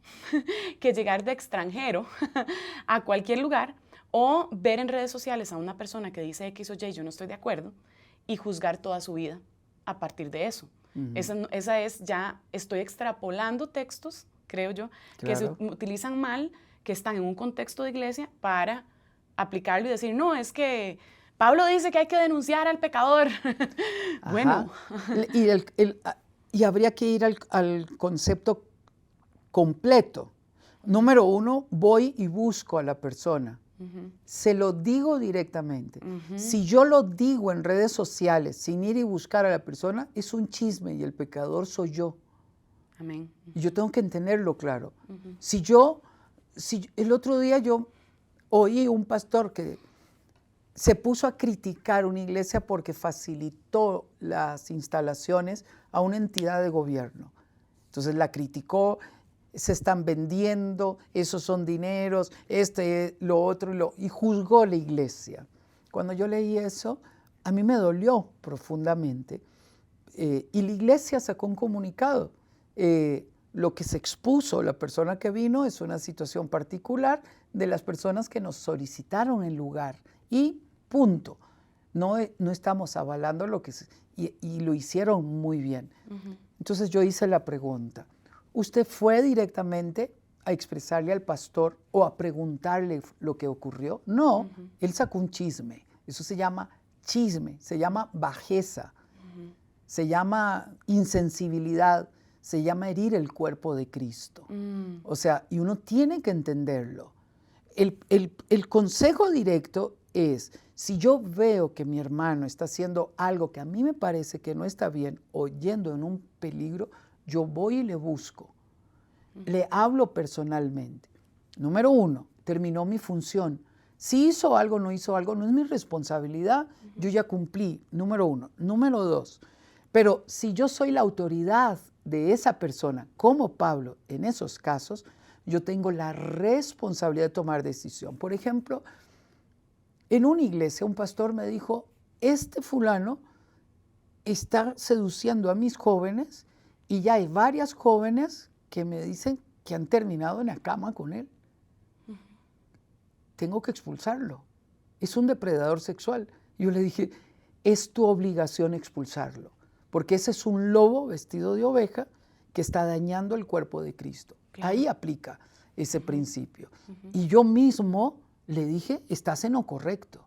que llegar de extranjero a cualquier lugar o ver en redes sociales a una persona que dice X o Y, yo no estoy de acuerdo, y juzgar toda su vida a partir de eso. Esa es ya, estoy extrapolando textos, creo yo, que se utilizan mal, que están en un contexto de iglesia para aplicarlo y decir, no, es que Pablo dice que hay que denunciar al pecador. Bueno. Y habría que ir al concepto completo. Número 1, voy y busco a la persona. Se lo digo directamente. Si yo lo digo en redes sociales sin ir y buscar a la persona, es un chisme y el pecador soy yo. Amén. Y yo tengo que entenderlo claro. Si el otro día yo oí un pastor que se puso a criticar una iglesia porque facilitó las instalaciones a una entidad de gobierno. Entonces la criticó, se están vendiendo, esos son dineros, lo otro, y juzgó la iglesia. Cuando yo leí eso, a mí me dolió profundamente. Y la iglesia sacó un comunicado. Lo que se expuso, la persona que vino, es una situación particular de las personas que nos solicitaron el lugar. Y punto. No estamos avalando lo que y lo hicieron muy bien. Entonces yo hice la pregunta. ¿Usted fue directamente a expresarle al pastor o a preguntarle lo que ocurrió? No, él sacó un chisme. Eso se llama chisme, se llama bajeza, se llama insensibilidad, se llama herir el cuerpo de Cristo. O sea, y uno tiene que entenderlo. El consejo directo es, si yo veo que mi hermano está haciendo algo que a mí me parece que no está bien o yendo en un peligro, yo voy y le busco. Le hablo personalmente. Número 1, terminó mi función. Si hizo algo, no hizo algo, no es mi responsabilidad. Yo ya cumplí, número 1. Número 2, pero si yo soy la autoridad de esa persona, como Pablo, en esos casos, yo tengo la responsabilidad de tomar decisión. Por ejemplo, en una iglesia un pastor me dijo, este fulano está seduciendo a mis jóvenes y ya hay varias jóvenes que me dicen que han terminado en la cama con él. Tengo que expulsarlo. Es un depredador sexual. Yo le dije, es tu obligación expulsarlo, porque ese es un lobo vestido de oveja que está dañando el cuerpo de Cristo. Claro. Ahí aplica ese principio. Y yo mismo le dije, estás en lo correcto,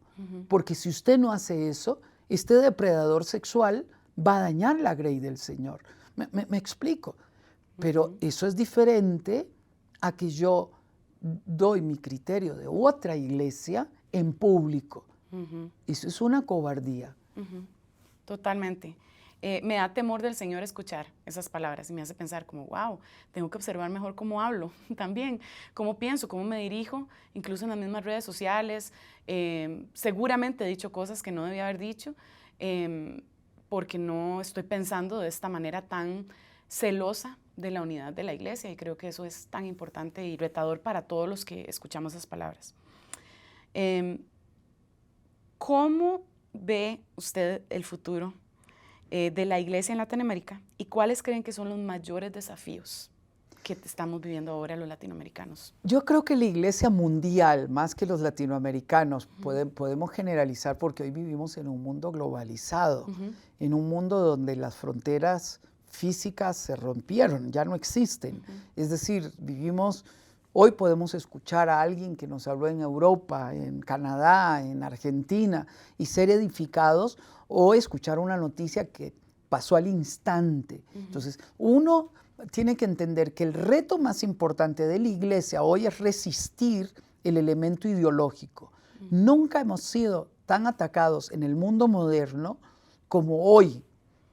porque si usted no hace eso, este depredador sexual va a dañar la grey del Señor. Me explico. Pero eso es diferente a que yo doy mi criterio de otra iglesia en público. Eso es una cobardía. Totalmente. Me da temor del Señor escuchar esas palabras y me hace pensar como, wow, tengo que observar mejor cómo hablo también, cómo pienso, cómo me dirijo, incluso en las mismas redes sociales. Seguramente he dicho cosas que no debía haber dicho porque no estoy pensando de esta manera tan celosa de la unidad de la iglesia, y creo que eso es tan importante y retador para todos los que escuchamos esas palabras. ¿Cómo ve usted el futuro de la iglesia en Latinoamérica y cuáles creen que son los mayores desafíos que estamos viviendo ahora los latinoamericanos? Yo creo que la iglesia mundial, más que los latinoamericanos, podemos generalizar porque hoy vivimos en un mundo globalizado, en un mundo donde las fronteras físicas se rompieron, ya no existen. Es decir, hoy podemos escuchar a alguien que nos habló en Europa, en Canadá, en Argentina, y ser edificados, o escuchar una noticia que pasó al instante. Entonces, uno tiene que entender que el reto más importante de la iglesia hoy es resistir el elemento ideológico. Nunca hemos sido tan atacados en el mundo moderno como hoy,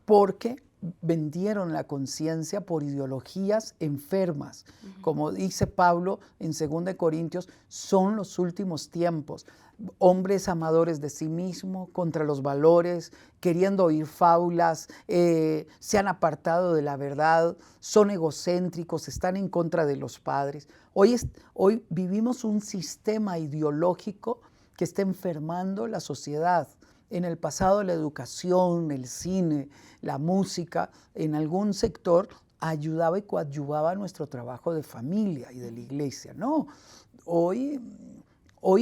porque vendieron la conciencia por ideologías enfermas. Como dice Pablo en 2 Corintios, son los últimos tiempos. Hombres amadores de sí mismos, contra los valores, queriendo oír fábulas, se han apartado de la verdad, son egocéntricos, están en contra de los padres. Hoy vivimos un sistema ideológico que está enfermando la sociedad. En el pasado la educación, el cine, la música, en algún sector ayudaba y coadyuvaba nuestro trabajo de familia y de la iglesia. No, hoy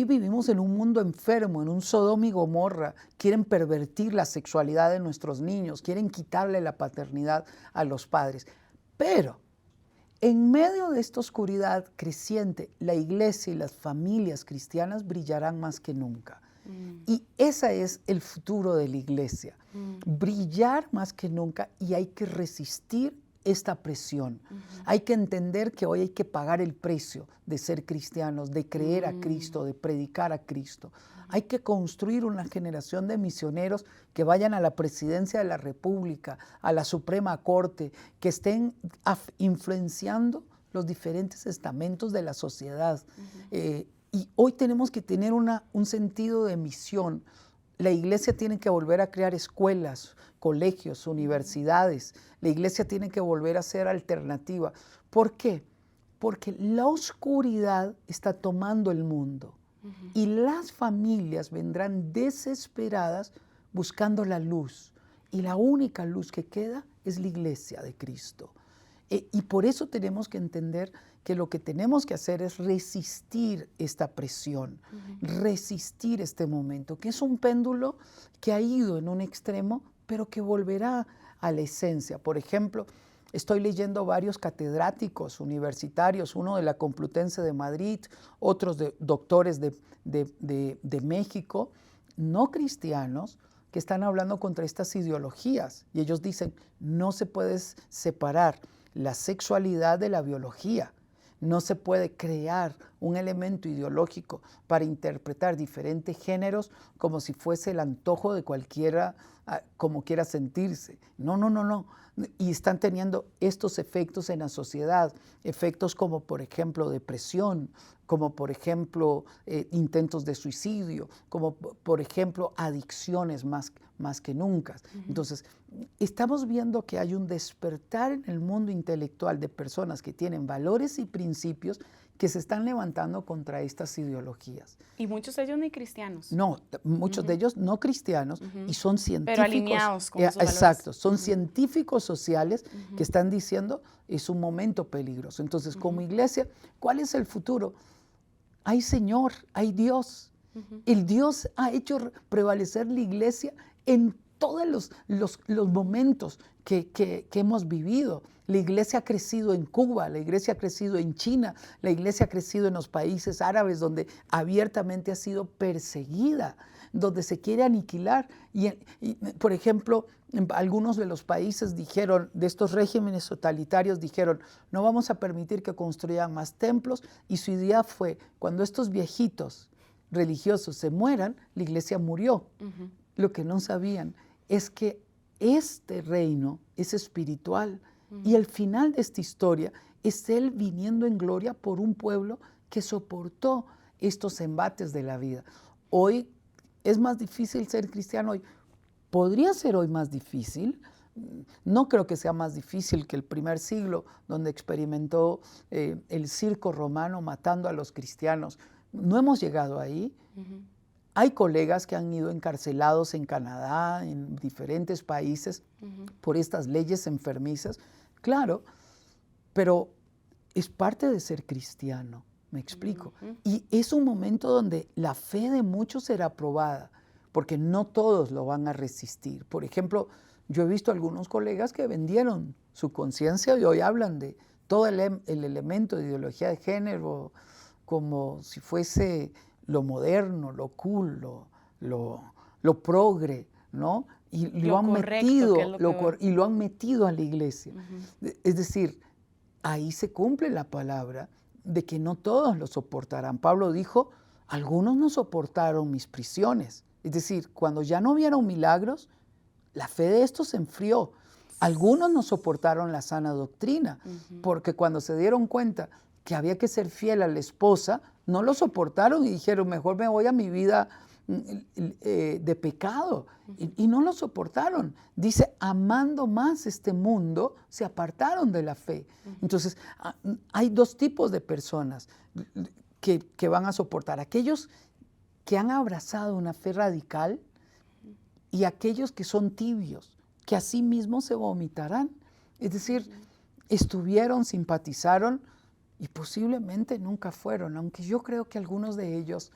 vivimos en un mundo enfermo, en un Sodoma y Gomorra. Quieren pervertir la sexualidad de nuestros niños, quieren quitarle la paternidad a los padres. Pero en medio de esta oscuridad creciente, la iglesia y las familias cristianas brillarán más que nunca. Y ese es el futuro de la iglesia, brillar más que nunca, y hay que resistir esta presión. Hay que entender que hoy hay que pagar el precio de ser cristianos, de creer a Cristo, de predicar a Cristo. Hay que construir una generación de misioneros que vayan a la presidencia de la República, a la Suprema Corte, que estén influenciando los diferentes estamentos de la sociedad. Y hoy tenemos que tener un sentido de misión. La iglesia tiene que volver a crear escuelas, colegios, universidades. La iglesia tiene que volver a ser alternativa. ¿Por qué? Porque la oscuridad está tomando el mundo. Y las familias vendrán desesperadas buscando la luz. Y la única luz que queda es la iglesia de Cristo. Y por eso tenemos que entender que lo que tenemos que hacer es resistir esta presión, resistir este momento, que es un péndulo que ha ido en un extremo, pero que volverá a la esencia. Por ejemplo, estoy leyendo varios catedráticos universitarios, uno de la Complutense de Madrid, otros doctores de México, no cristianos, que están hablando contra estas ideologías. Y ellos dicen, no se puede separar la sexualidad de la biología. No se puede crear un elemento ideológico para interpretar diferentes géneros como si fuese el antojo de cualquiera, como quiera sentirse. No, no, no, no. Y están teniendo estos efectos en la sociedad, efectos como, por ejemplo, depresión, como, por ejemplo, intentos de suicidio, como, por ejemplo, adicciones más que nunca. Entonces, estamos viendo que hay un despertar en el mundo intelectual de personas que tienen valores y principios que se están levantando contra estas ideologías. Y muchos de ellos ni cristianos. No, muchos de ellos no cristianos y son científicos. Pero alineados con esos valores. Exacto, son científicos sociales que están diciendo es un momento peligroso. Entonces, como iglesia, ¿cuál es el futuro? Hay Señor, hay Dios. El Dios ha hecho prevalecer la iglesia en todos los momentos que hemos vivido. La iglesia ha crecido en Cuba, la iglesia ha crecido en China, la iglesia ha crecido en los países árabes donde abiertamente ha sido perseguida, donde se quiere aniquilar. Y por ejemplo, algunos de los países dijeron, de estos regímenes totalitarios dijeron, no vamos a permitir que construyan más templos, y su idea fue, cuando estos viejitos religiosos se mueran, la iglesia murió. Lo que no sabían es que este reino es espiritual y el final de esta historia es Él viniendo en gloria por un pueblo que soportó estos embates de la vida. Hoy es más difícil ser cristiano. Hoy podría ser hoy más difícil. No creo que sea más difícil que el primer siglo, donde experimentó el circo romano matando a los cristianos. No hemos llegado ahí. Hay colegas que han ido encarcelados en Canadá, en diferentes países, por estas leyes enfermizas. Claro, pero es parte de ser cristiano, me explico. Y es un momento donde la fe de muchos será probada, porque no todos lo van a resistir. Por ejemplo, yo he visto algunos colegas que vendieron su conciencia y hoy hablan de todo el elemento de ideología de género como si fuese lo moderno, lo cool, lo progre, ¿no? Y lo han metido, y lo han metido a la iglesia. Es decir, ahí se cumple la palabra de que no todos lo soportarán. Pablo dijo, algunos no soportaron mis prisiones. Es decir, cuando ya no vieron milagros, la fe de estos se enfrió. Algunos no soportaron la sana doctrina, porque cuando se dieron cuenta que había que ser fiel a la esposa, no lo soportaron y dijeron, mejor me voy a mi vida de pecado. Y no lo soportaron. Dice, amando más este mundo, se apartaron de la fe. Entonces, hay dos tipos de personas que van a soportar. Aquellos que han abrazado una fe radical y aquellos que son tibios, que a sí mismos se vomitarán. Es decir, estuvieron, simpatizaron, y posiblemente nunca fueron, aunque yo creo que algunos de ellos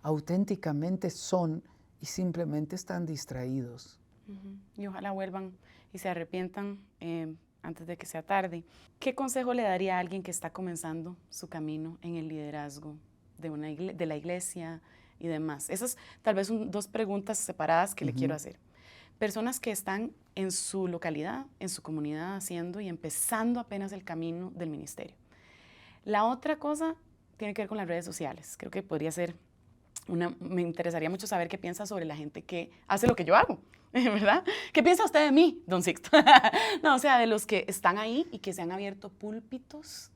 auténticamente son y simplemente están distraídos. Y ojalá vuelvan y se arrepientan antes de que sea tarde. ¿Qué consejo le daría a alguien que está comenzando su camino en el liderazgo de la iglesia y demás? Esas tal vez son dos preguntas separadas que le quiero hacer. Personas que están en su localidad, en su comunidad haciendo y empezando apenas el camino del ministerio. La otra cosa tiene que ver con las redes sociales. Creo que podría ser me interesaría mucho saber qué piensa sobre la gente que hace lo que yo hago, ¿verdad? ¿Qué piensa usted de mí, don Sixto? No, o sea, de los que están ahí y que se han abierto púlpitos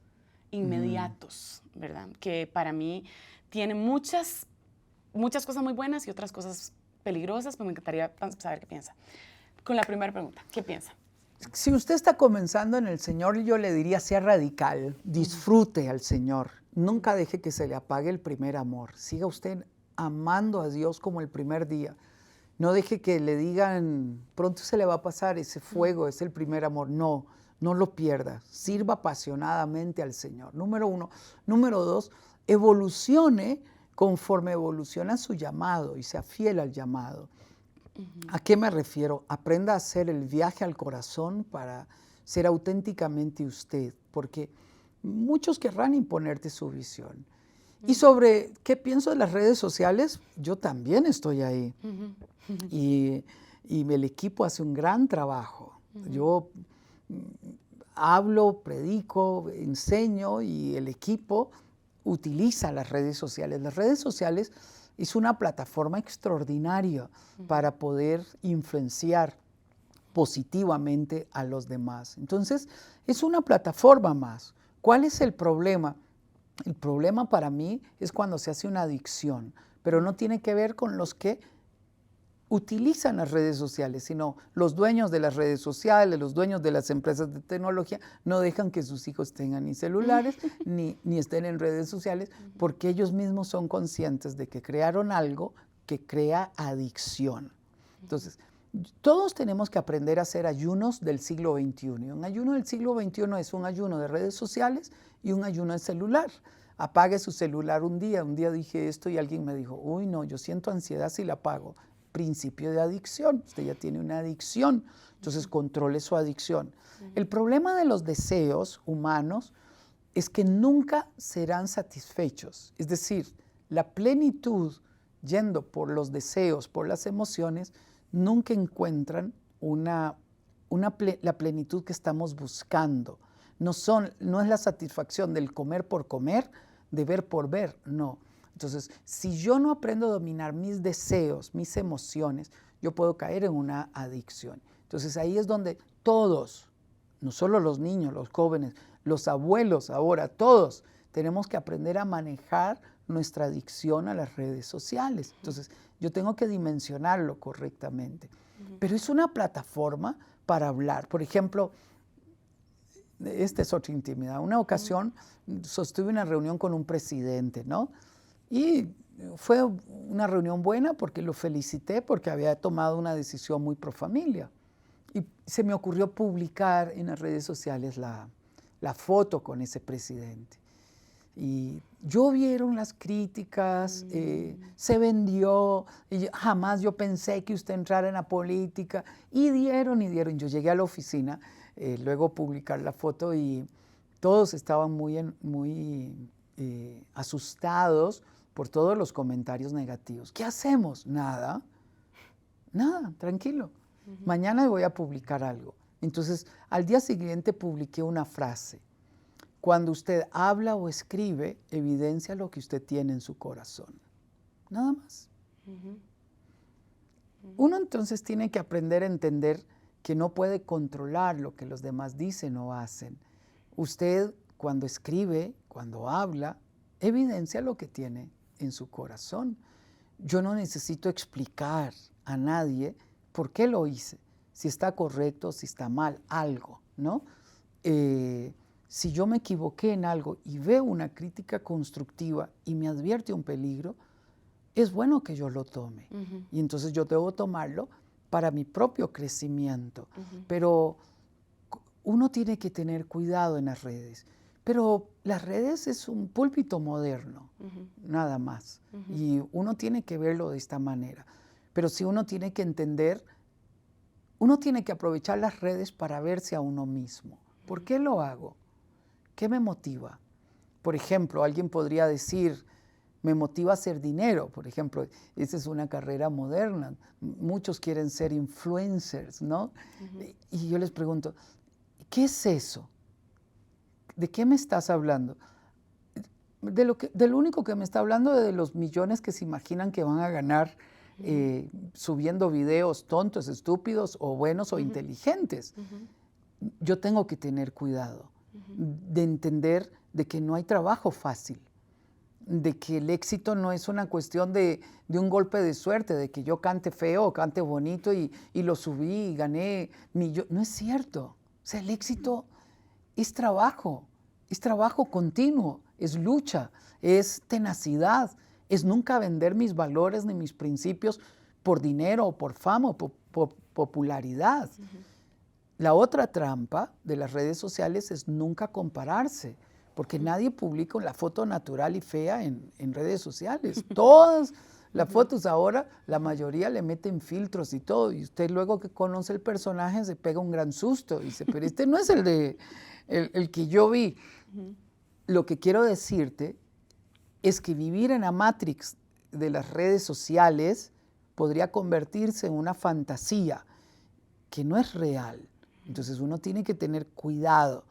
inmediatos, ¿verdad? Que para mí tiene muchas cosas muy buenas y otras cosas peligrosas, pero me encantaría saber qué piensa. Con la primera pregunta, ¿qué piensa? Si usted está comenzando en el Señor, yo le diría, sea radical, disfrute al Señor. Nunca deje que se le apague el primer amor. Siga usted amando a Dios como el primer día. No deje que le digan, pronto se le va a pasar ese fuego, es el primer amor. No, no lo pierda. Sirva apasionadamente al Señor. Número 1. Número 2, evolucione conforme evoluciona su llamado y sea fiel al llamado. ¿A qué me refiero? Aprenda a hacer el viaje al corazón para ser auténticamente usted, porque muchos querrán imponerte su visión. Y sobre qué pienso de las redes sociales, yo también estoy ahí. Y el equipo hace un gran trabajo. Yo hablo, predico, enseño y el equipo utiliza las redes sociales. Las redes sociales es una plataforma extraordinaria para poder influenciar positivamente a los demás. Entonces, es una plataforma más. ¿Cuál es el problema? El problema para mí es cuando se hace una adicción, pero no tiene que ver con los que utilizan las redes sociales, sino los dueños de las redes sociales, los dueños de las empresas de tecnología, no dejan que sus hijos tengan ni celulares ni estén en redes sociales, porque ellos mismos son conscientes de que crearon algo que crea adicción. Entonces, todos tenemos que aprender a hacer ayunos del siglo XXI. Y un ayuno del siglo XXI es un ayuno de redes sociales y un ayuno de celular. Apague su celular un día. Un día dije esto y alguien me dijo, uy, no, yo siento ansiedad si la apago. Principio de adicción. Usted ya tiene una adicción, entonces controle su adicción. El problema de los deseos humanos es que nunca serán satisfechos. Es decir, la plenitud, yendo por los deseos, por las emociones, nunca encuentran la plenitud que estamos buscando. No es la satisfacción del comer por comer, de ver por ver, no. Entonces, si yo no aprendo a dominar mis deseos, mis emociones, yo puedo caer en una adicción. Entonces, ahí es donde todos, no solo los niños, los jóvenes, los abuelos ahora, todos, tenemos que aprender a manejar nuestra adicción a las redes sociales. Entonces, yo tengo que dimensionarlo correctamente. Pero es una plataforma para hablar. Por ejemplo, esta es otra intimidad. Una ocasión sostuve una reunión con un presidente, ¿no? Y fue una reunión buena porque lo felicité porque había tomado una decisión muy pro familia. Y se me ocurrió publicar en las redes sociales la foto con ese presidente. Y llovieron las críticas, se vendió, y jamás yo pensé que usted entrara en la política. Y dieron. Yo llegué a la oficina, luego publicar la foto y todos estaban muy asustados por todos los comentarios negativos. ¿Qué hacemos? Nada, tranquilo. Mañana voy a publicar algo. Entonces, al día siguiente publiqué una frase. Cuando usted habla o escribe, evidencia lo que usted tiene en su corazón. Nada más. Uno entonces tiene que aprender a entender que no puede controlar lo que los demás dicen o hacen. Usted, cuando escribe, cuando habla, evidencia lo que tiene en su corazón. Yo no necesito explicar a nadie por qué lo hice, si está correcto, si está mal, algo, ¿no? Si yo me equivoqué en algo y veo una crítica constructiva y me advierte un peligro, es bueno que yo lo tome. Y entonces yo debo tomarlo para mi propio crecimiento. Pero uno tiene que tener cuidado en las redes. Pero las redes es un púlpito moderno, nada más. Y uno tiene que verlo de esta manera. Pero si uno tiene que entender, uno tiene que aprovechar las redes para verse a uno mismo. ¿Por qué lo hago? ¿Qué me motiva? Por ejemplo, alguien podría decir, me motiva a hacer dinero. Por ejemplo, esa es una carrera moderna. Muchos quieren ser influencers, ¿no? Y yo les pregunto, ¿qué es eso? ¿De qué me estás hablando? De lo único que me está hablando es de los millones que se imaginan que van a ganar subiendo videos tontos, estúpidos o buenos o inteligentes. Yo tengo que tener cuidado de entender de que no hay trabajo fácil. de que el éxito no es una cuestión de un golpe de suerte, de que yo cante feo o cante bonito y lo subí y gané millones. No es cierto. O sea, el éxito es trabajo continuo, es lucha, es tenacidad, es nunca vender mis valores ni mis principios por dinero o por fama o por popularidad. La otra trampa de las redes sociales es nunca compararse, porque nadie publica la foto natural y fea en redes sociales. Todas las fotos ahora, la mayoría le meten filtros y todo, y usted luego que conoce el personaje se pega un gran susto y dice, pero este no es el que yo vi. Lo que quiero decirte es que vivir en la matrix de las redes sociales podría convertirse en una fantasía que no es real. Entonces uno tiene que tener cuidado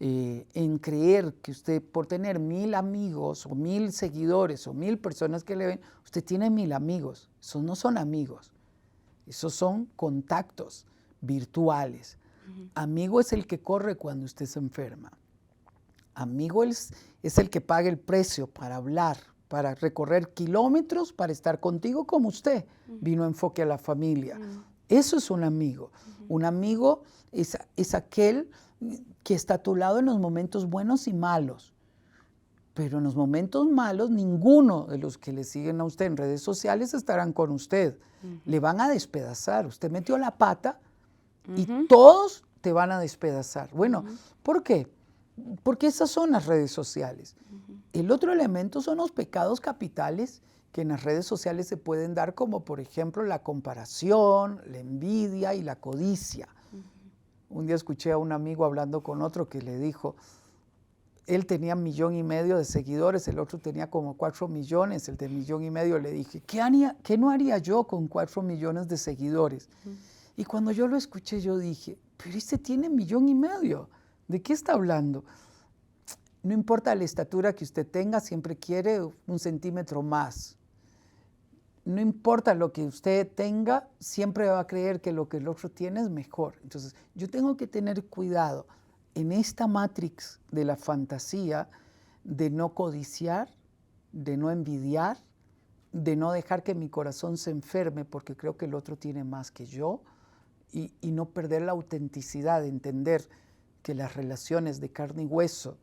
en creer que usted por tener 1000 amigos o 1000 seguidores o 1000 personas que le ven, usted tiene 1000 amigos. Esos no son amigos, esos son contactos virtuales. Amigo es el que corre cuando usted se enferma. Amigo es el que paga el precio para hablar, para recorrer kilómetros, para estar contigo como usted. Vino a Enfoque a la Familia. Eso es un amigo. Un amigo es aquel que está a tu lado en los momentos buenos y malos. Pero en los momentos malos, ninguno de los que le siguen a usted en redes sociales estarán con usted. Le van a despedazar. Usted metió la pata y todos te van a despedazar. Bueno, ¿por qué? Porque esas son las redes sociales. El otro elemento son los pecados capitales que en las redes sociales se pueden dar, como por ejemplo la comparación, la envidia y la codicia. Un día escuché a un amigo hablando con otro que le dijo, él tenía 1,5 millones de seguidores, el otro tenía como 4 millones, el de 1,5 millones. Le dije, ¿qué no haría yo con 4 millones de seguidores? Y cuando yo lo escuché, yo dije, pero este tiene 1,5 millones. ¿De qué está hablando? No importa la estatura que usted tenga, siempre quiere 1 centímetro más. No importa lo que usted tenga, siempre va a creer que lo que el otro tiene es mejor. Entonces, yo tengo que tener cuidado en esta matrix de la fantasía de no codiciar, de no envidiar, de no dejar que mi corazón se enferme porque creo que el otro tiene más que yo y no perder la autenticidad, de entender que las relaciones de carne y hueso,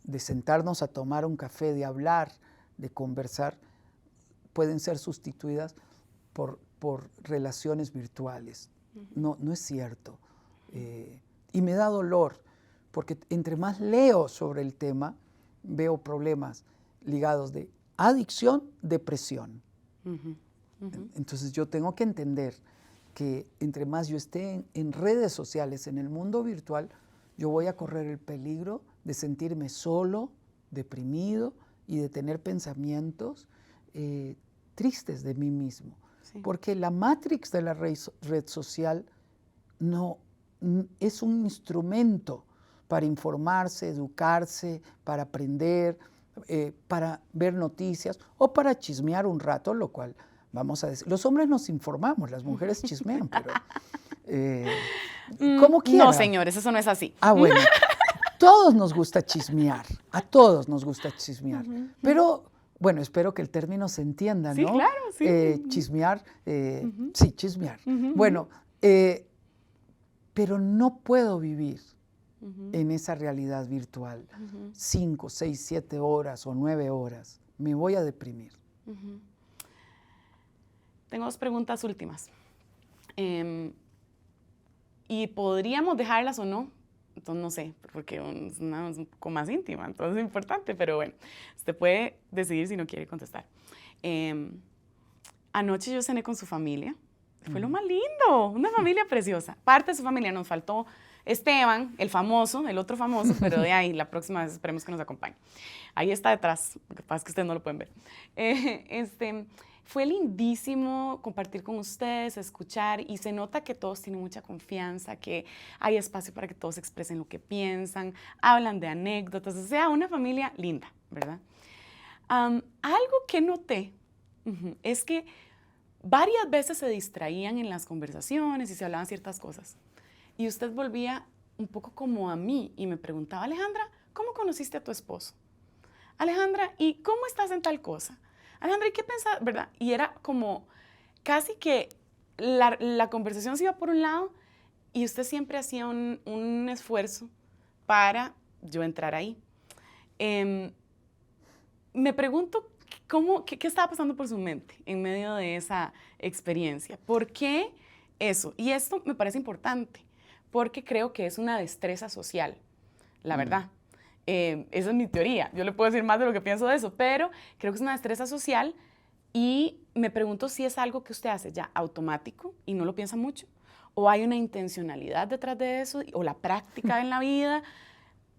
de sentarnos a tomar un café, de hablar, de conversar, pueden ser sustituidas por relaciones virtuales. No es cierto. Y me da dolor, porque entre más leo sobre el tema, veo problemas ligados de adicción, depresión. Entonces yo tengo que entender que entre más yo esté en redes sociales, en el mundo virtual, yo voy a correr el peligro de sentirme solo, deprimido y de tener pensamientos tristes de mí mismo. Sí. Porque la matrix de la red social no es un instrumento para informarse, educarse, para aprender, para ver noticias o para chismear un rato, lo cual vamos a decir. Los hombres nos informamos, las mujeres chismean, pero como quiera. No, señores, eso no es así. Ah, bueno. Todos nos gusta chismear, a todos nos gusta chismear, pero bueno, espero que el término se entienda, ¿no? Sí, claro, sí. Chismear, sí, chismear. Bueno, pero no puedo vivir en esa realidad virtual 5, 6, 7 horas o 9 horas. Me voy a deprimir. Tengo 2 preguntas últimas. Y podríamos dejarlas o no. Entonces, no sé, porque es un poco más íntima, entonces es importante, pero bueno, usted puede decidir si no quiere contestar. Anoche yo cené con su familia, fue lo más lindo, una familia preciosa. Parte de su familia, nos faltó Esteban, el famoso, el otro famoso, pero de ahí la próxima vez esperemos que nos acompañe. Ahí está detrás, lo que pasa es que ustedes no lo pueden ver. Fue lindísimo compartir con ustedes, escuchar, y se nota que todos tienen mucha confianza, que hay espacio para que todos expresen lo que piensan, hablan de anécdotas, o sea, una familia linda, ¿verdad? Algo que noté es que varias veces se distraían en las conversaciones y se hablaban ciertas cosas. Y usted volvía un poco como a mí y me preguntaba, Alejandra, ¿cómo conociste a tu esposo? Alejandra, ¿y cómo estás en tal cosa? Alejandra, ¿y qué pensás? ¿Verdad? Y era como casi que la conversación se iba por un lado y usted siempre hacía un esfuerzo para yo entrar ahí. Me pregunto qué estaba pasando por su mente en medio de esa experiencia. ¿Por qué eso? Y esto me parece importante porque creo que es una destreza social, la verdad. Esa es mi teoría. Yo le puedo decir más de lo que pienso de eso, pero creo que es una destreza social y me pregunto si es algo que usted hace ya automático y no lo piensa mucho, o hay una intencionalidad detrás de eso, o la práctica en la vida,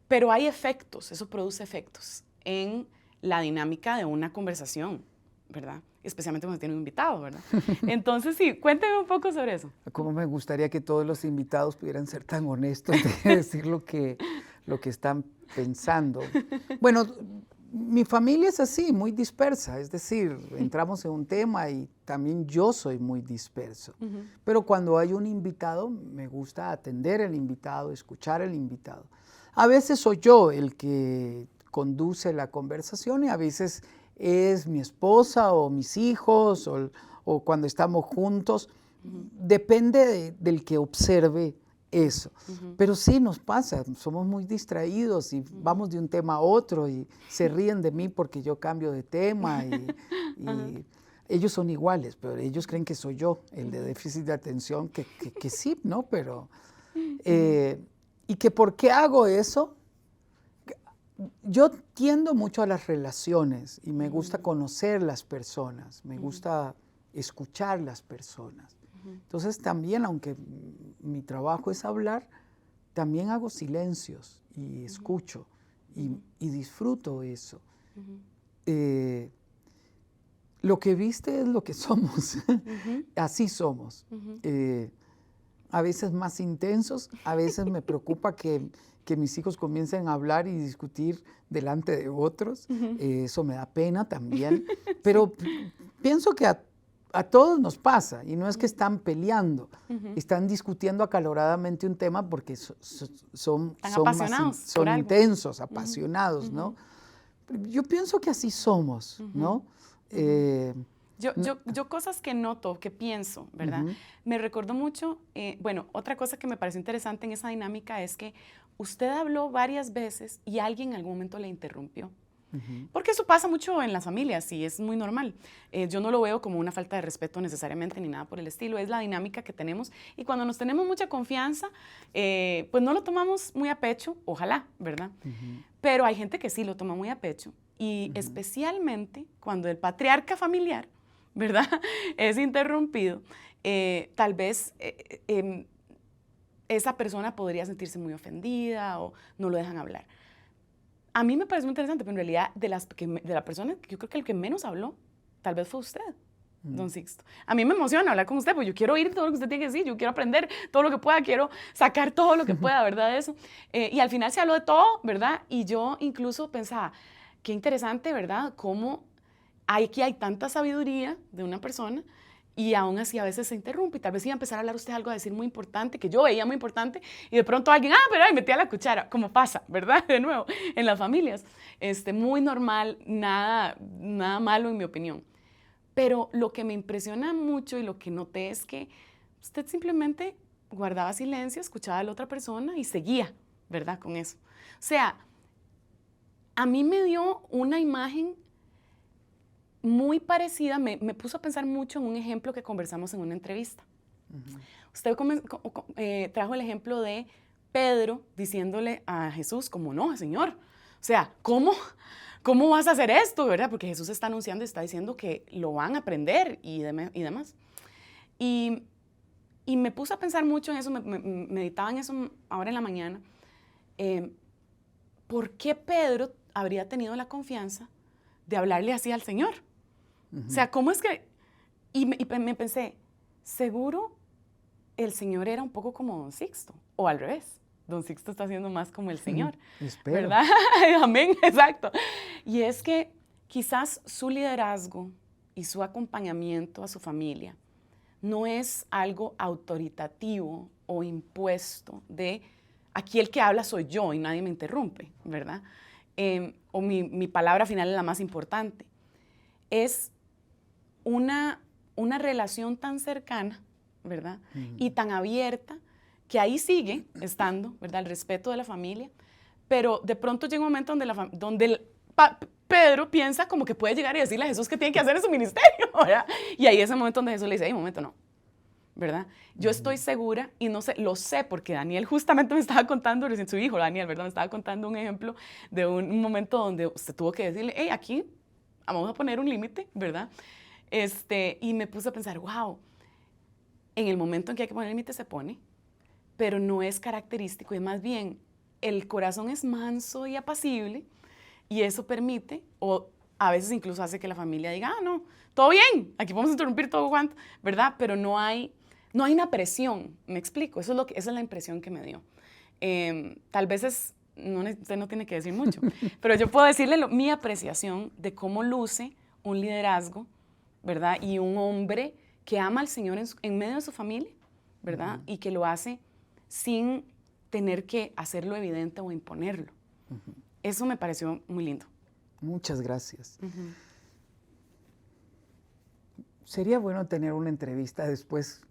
pero hay efectos, eso produce efectos en la dinámica de una conversación, ¿verdad? Especialmente cuando tiene un invitado, ¿verdad? Entonces, sí, cuénteme un poco sobre eso. Cómo me gustaría que todos los invitados pudieran ser tan honestos de decir lo que están pensando. Bueno, mi familia es así, muy dispersa, es decir, entramos en un tema y también yo soy muy disperso. Pero cuando hay un invitado, me gusta atender al invitado, escuchar al invitado. A veces soy yo el que conduce la conversación y a veces es mi esposa o mis hijos o cuando estamos juntos. Depende del que observe eso. Pero sí nos pasa, somos muy distraídos y vamos de un tema a otro y se ríen de mí porque yo cambio de tema y ellos son iguales, pero ellos creen que soy yo, el de déficit de atención, que sí, ¿no? Pero, y que ¿por qué hago eso? Yo tiendo mucho a las relaciones y me gusta conocer las personas, me gusta escuchar las personas. Entonces también, aunque mi trabajo es hablar, también hago silencios y escucho y disfruto eso. Lo que viste es lo que somos, así somos. A veces más intensos, a veces me preocupa que mis hijos comiencen a hablar y discutir delante de otros. Eso me da pena también, pero pienso que a todos nos pasa, y no es que están peleando, están discutiendo acaloradamente un tema porque son intensos, apasionados, ¿no? Yo pienso que así somos, ¿no? Yo cosas que noto, que pienso, ¿verdad? Me recordó mucho, bueno, otra cosa que me pareció interesante en esa dinámica es que usted habló varias veces y alguien en algún momento le interrumpió. Porque eso pasa mucho en las familias y es muy normal. Yo no lo veo como una falta de respeto necesariamente ni nada por el estilo, es la dinámica que tenemos y cuando nos tenemos mucha confianza, pues no lo tomamos muy a pecho, ojalá, ¿verdad? Pero hay gente que sí lo toma muy a pecho y especialmente cuando el patriarca familiar, ¿verdad? Es interrumpido, tal vez esa persona podría sentirse muy ofendida o no lo dejan hablar. A mí me parece muy interesante, pero en realidad de la persona, yo creo que el que menos habló, tal vez fue usted, don Sixto. A mí me emociona hablar con usted, porque yo quiero oír todo lo que usted tiene que decir, yo quiero aprender todo lo que pueda, quiero sacar todo lo que pueda, ¿verdad? De eso. Y al final se habló de todo, ¿verdad? Y yo incluso pensaba, qué interesante, ¿verdad? Cómo aquí hay tanta sabiduría de una persona y aún así a veces se interrumpe y tal vez iba a empezar a hablar usted algo a decir muy importante, que yo veía muy importante y de pronto alguien, pero ahí metía la cuchara, como pasa, ¿verdad? De nuevo, en las familias. Muy normal, nada malo en mi opinión. Pero lo que me impresiona mucho y lo que noté es que usted simplemente guardaba silencio, escuchaba a la otra persona y seguía, ¿verdad? Con eso. O sea, a mí me dio una imagen muy parecida, me puso a pensar mucho en un ejemplo que conversamos en una entrevista. Usted trajo el ejemplo de Pedro diciéndole a Jesús, como no, Señor, o sea, ¿cómo vas a hacer esto, verdad? Porque Jesús está anunciando, está diciendo que lo van a aprender y demás. Y me puse a pensar mucho en eso, meditaba en eso ahora en la mañana. ¿Por qué Pedro habría tenido la confianza de hablarle así al Señor? O sea, ¿cómo es que...? Y me pensé, seguro el Señor era un poco como Don Sixto, o al revés. Don Sixto está siendo más como el Señor, espero. ¿verdad? Amén, exacto. Y es que quizás su liderazgo y su acompañamiento a su familia no es algo autoritativo o impuesto de aquí el que habla soy yo y nadie me interrumpe, ¿verdad? o mi palabra final es la más importante. Es una relación tan cercana, ¿verdad? Y tan abierta, que ahí sigue estando, ¿verdad? El respeto de la familia, pero de pronto llega un momento donde Pedro piensa como que puede llegar y decirle a Jesús qué tiene que hacer en su ministerio, ¿verdad? Y ahí es el momento donde Jesús le dice, hey, un momento, no, ¿verdad? Yo estoy segura, y no sé, lo sé porque Daniel justamente me estaba contando, recién su hijo Daniel, ¿verdad? Me estaba contando un ejemplo de un momento donde usted tuvo que decirle, hey, aquí vamos a poner un límite, ¿verdad? Y me puse a pensar, wow, en el momento en que hay que poner límite se pone, pero no es característico, es más bien, el corazón es manso y apacible, y eso permite, o a veces incluso hace que la familia diga, no, todo bien, aquí podemos interrumpir todo cuanto, ¿verdad? Pero no hay una presión, me explico, esa es la impresión que me dio. Tal vez usted no tiene que decir mucho, pero yo puedo decirle mi apreciación de cómo luce un liderazgo, ¿verdad? Y un hombre que ama al Señor en medio de su familia, ¿verdad? Y que lo hace sin tener que hacerlo evidente o imponerlo. Eso me pareció muy lindo. Muchas gracias. Sería bueno tener una entrevista después.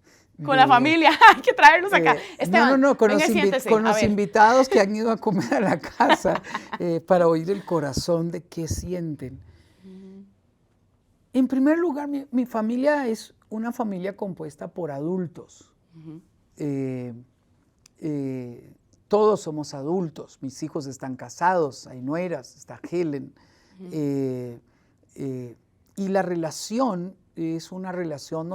Con la familia, hay que traerlos acá. Esteban, no, con siéntese. Los invitados que han ido a comer a la casa para oír el corazón de qué sienten. En primer lugar, mi familia es una familia compuesta por adultos. Todos somos adultos. Mis hijos están casados, hay nueras, está Helen. Y la relación es una relación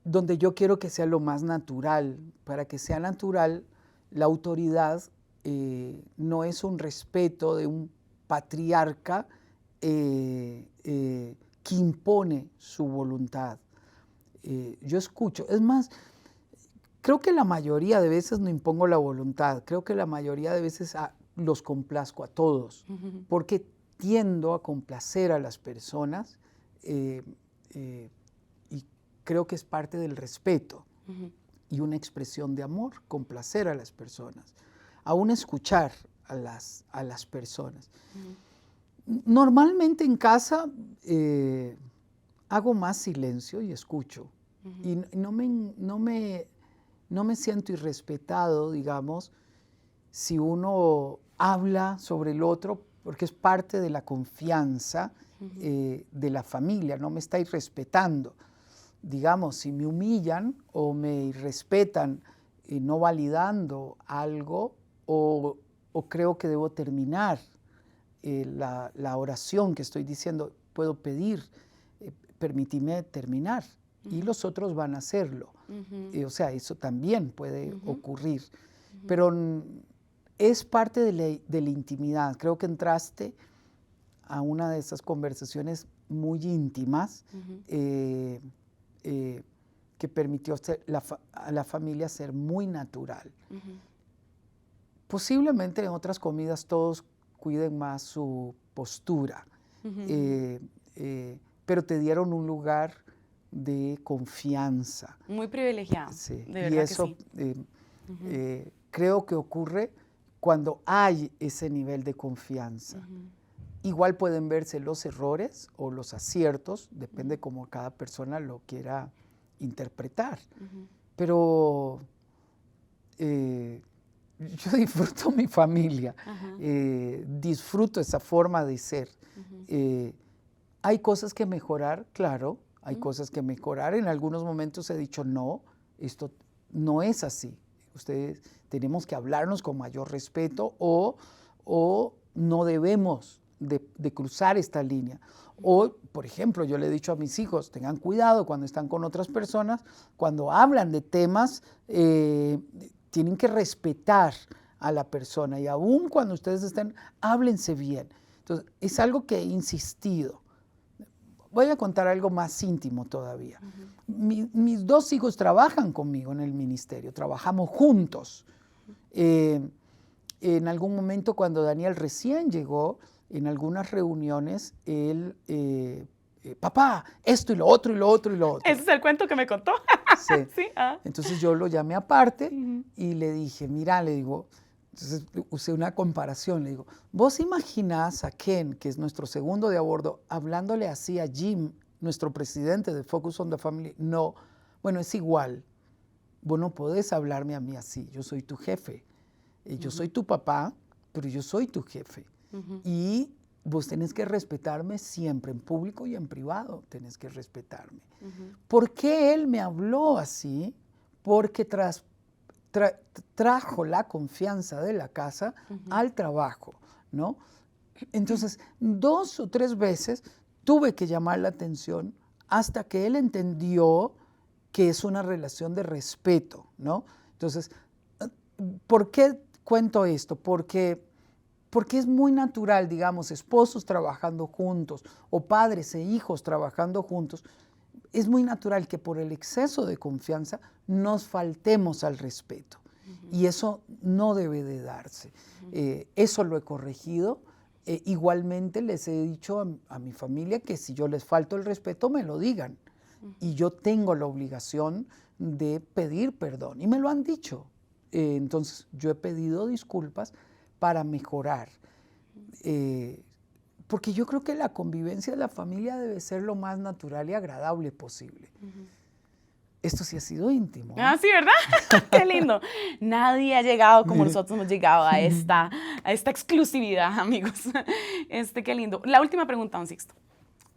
donde yo quiero que sea lo más natural. Para que sea natural, la autoridad no es un respeto de un patriarca que impone su voluntad. Yo escucho. Es más, creo que la mayoría de veces no impongo la voluntad. Creo que la mayoría de veces los complazco a todos. Porque tiendo a complacer a las personas y creo que es parte del respeto y una expresión de amor, complacer a las personas, aún escuchar a las personas. Normalmente en casa hago más silencio y escucho. Y no me siento irrespetado, digamos, si uno habla sobre el otro, porque es parte de la confianza de la familia, no me está irrespetando. Digamos, si me humillan o me irrespetan no validando algo, o creo que debo terminar la oración que estoy diciendo, puedo pedir, permíteme terminar, y los otros van a hacerlo. O sea, eso también puede ocurrir. Pero es parte de la intimidad. Creo que entraste a una de esas conversaciones muy íntimas que permitió a la familia ser muy natural. Posiblemente en otras comidas todos cuiden más su postura, pero te dieron un lugar de confianza. Muy privilegiado, sí. De verdad y eso que sí. Creo que ocurre cuando hay ese nivel de confianza. Igual pueden verse los errores o los aciertos, depende cómo cada persona lo quiera interpretar. Pero yo disfruto mi familia, disfruto esa forma de ser. Hay cosas que mejorar, claro, hay cosas que mejorar. En algunos momentos he dicho, no, esto no es así. Ustedes tenemos que hablarnos con mayor respeto o no debemos de cruzar esta línea. O, por ejemplo, yo le he dicho a mis hijos, tengan cuidado cuando están con otras personas, cuando hablan de temas, tienen que respetar a la persona y aún cuando ustedes estén, háblense bien. Entonces, es algo que he insistido. Voy a contar algo más íntimo todavía. Mis dos hijos trabajan conmigo en el ministerio, trabajamos juntos. En algún momento cuando Daniel recién llegó, en algunas reuniones, él, papá, esto y lo otro y lo otro y lo otro. Ese es el cuento que me contó. Sí. Sí, Entonces yo lo llamé aparte y le dije, mira, le digo, Entonces usé una comparación, le digo, ¿vos imaginás a Ken, que es nuestro segundo de a bordo, hablándole así a Jim, nuestro presidente de Focus on the Family? No, bueno, es igual. Vos no podés hablarme a mí así, yo soy tu jefe. Yo soy tu papá, pero yo soy tu jefe. Y vos tenés que respetarme siempre, en público y en privado, tenés que respetarme. ¿Por qué él me habló así? Porque trajo la confianza de la casa al trabajo, ¿no? Entonces, 2 o 3 veces tuve que llamar la atención hasta que él entendió que es una relación de respeto, ¿no? Entonces, ¿por qué cuento esto? Porque es muy natural, digamos, esposos trabajando juntos o padres e hijos trabajando juntos. Es muy natural que por el exceso de confianza nos faltemos al respeto. Y eso no debe de darse. Eso lo he corregido. Igualmente les he dicho a mi familia que si yo les falto el respeto, me lo digan. Y yo tengo la obligación de pedir perdón. Y me lo han dicho. Entonces, yo he pedido disculpas para mejorar. Porque yo creo que la convivencia de la familia debe ser lo más natural y agradable posible. Esto sí ha sido íntimo. Ah, sí, ¿verdad? Qué lindo. Nadie ha llegado como nosotros hemos llegado a esta exclusividad, amigos. Qué lindo. La última pregunta, don Sixto.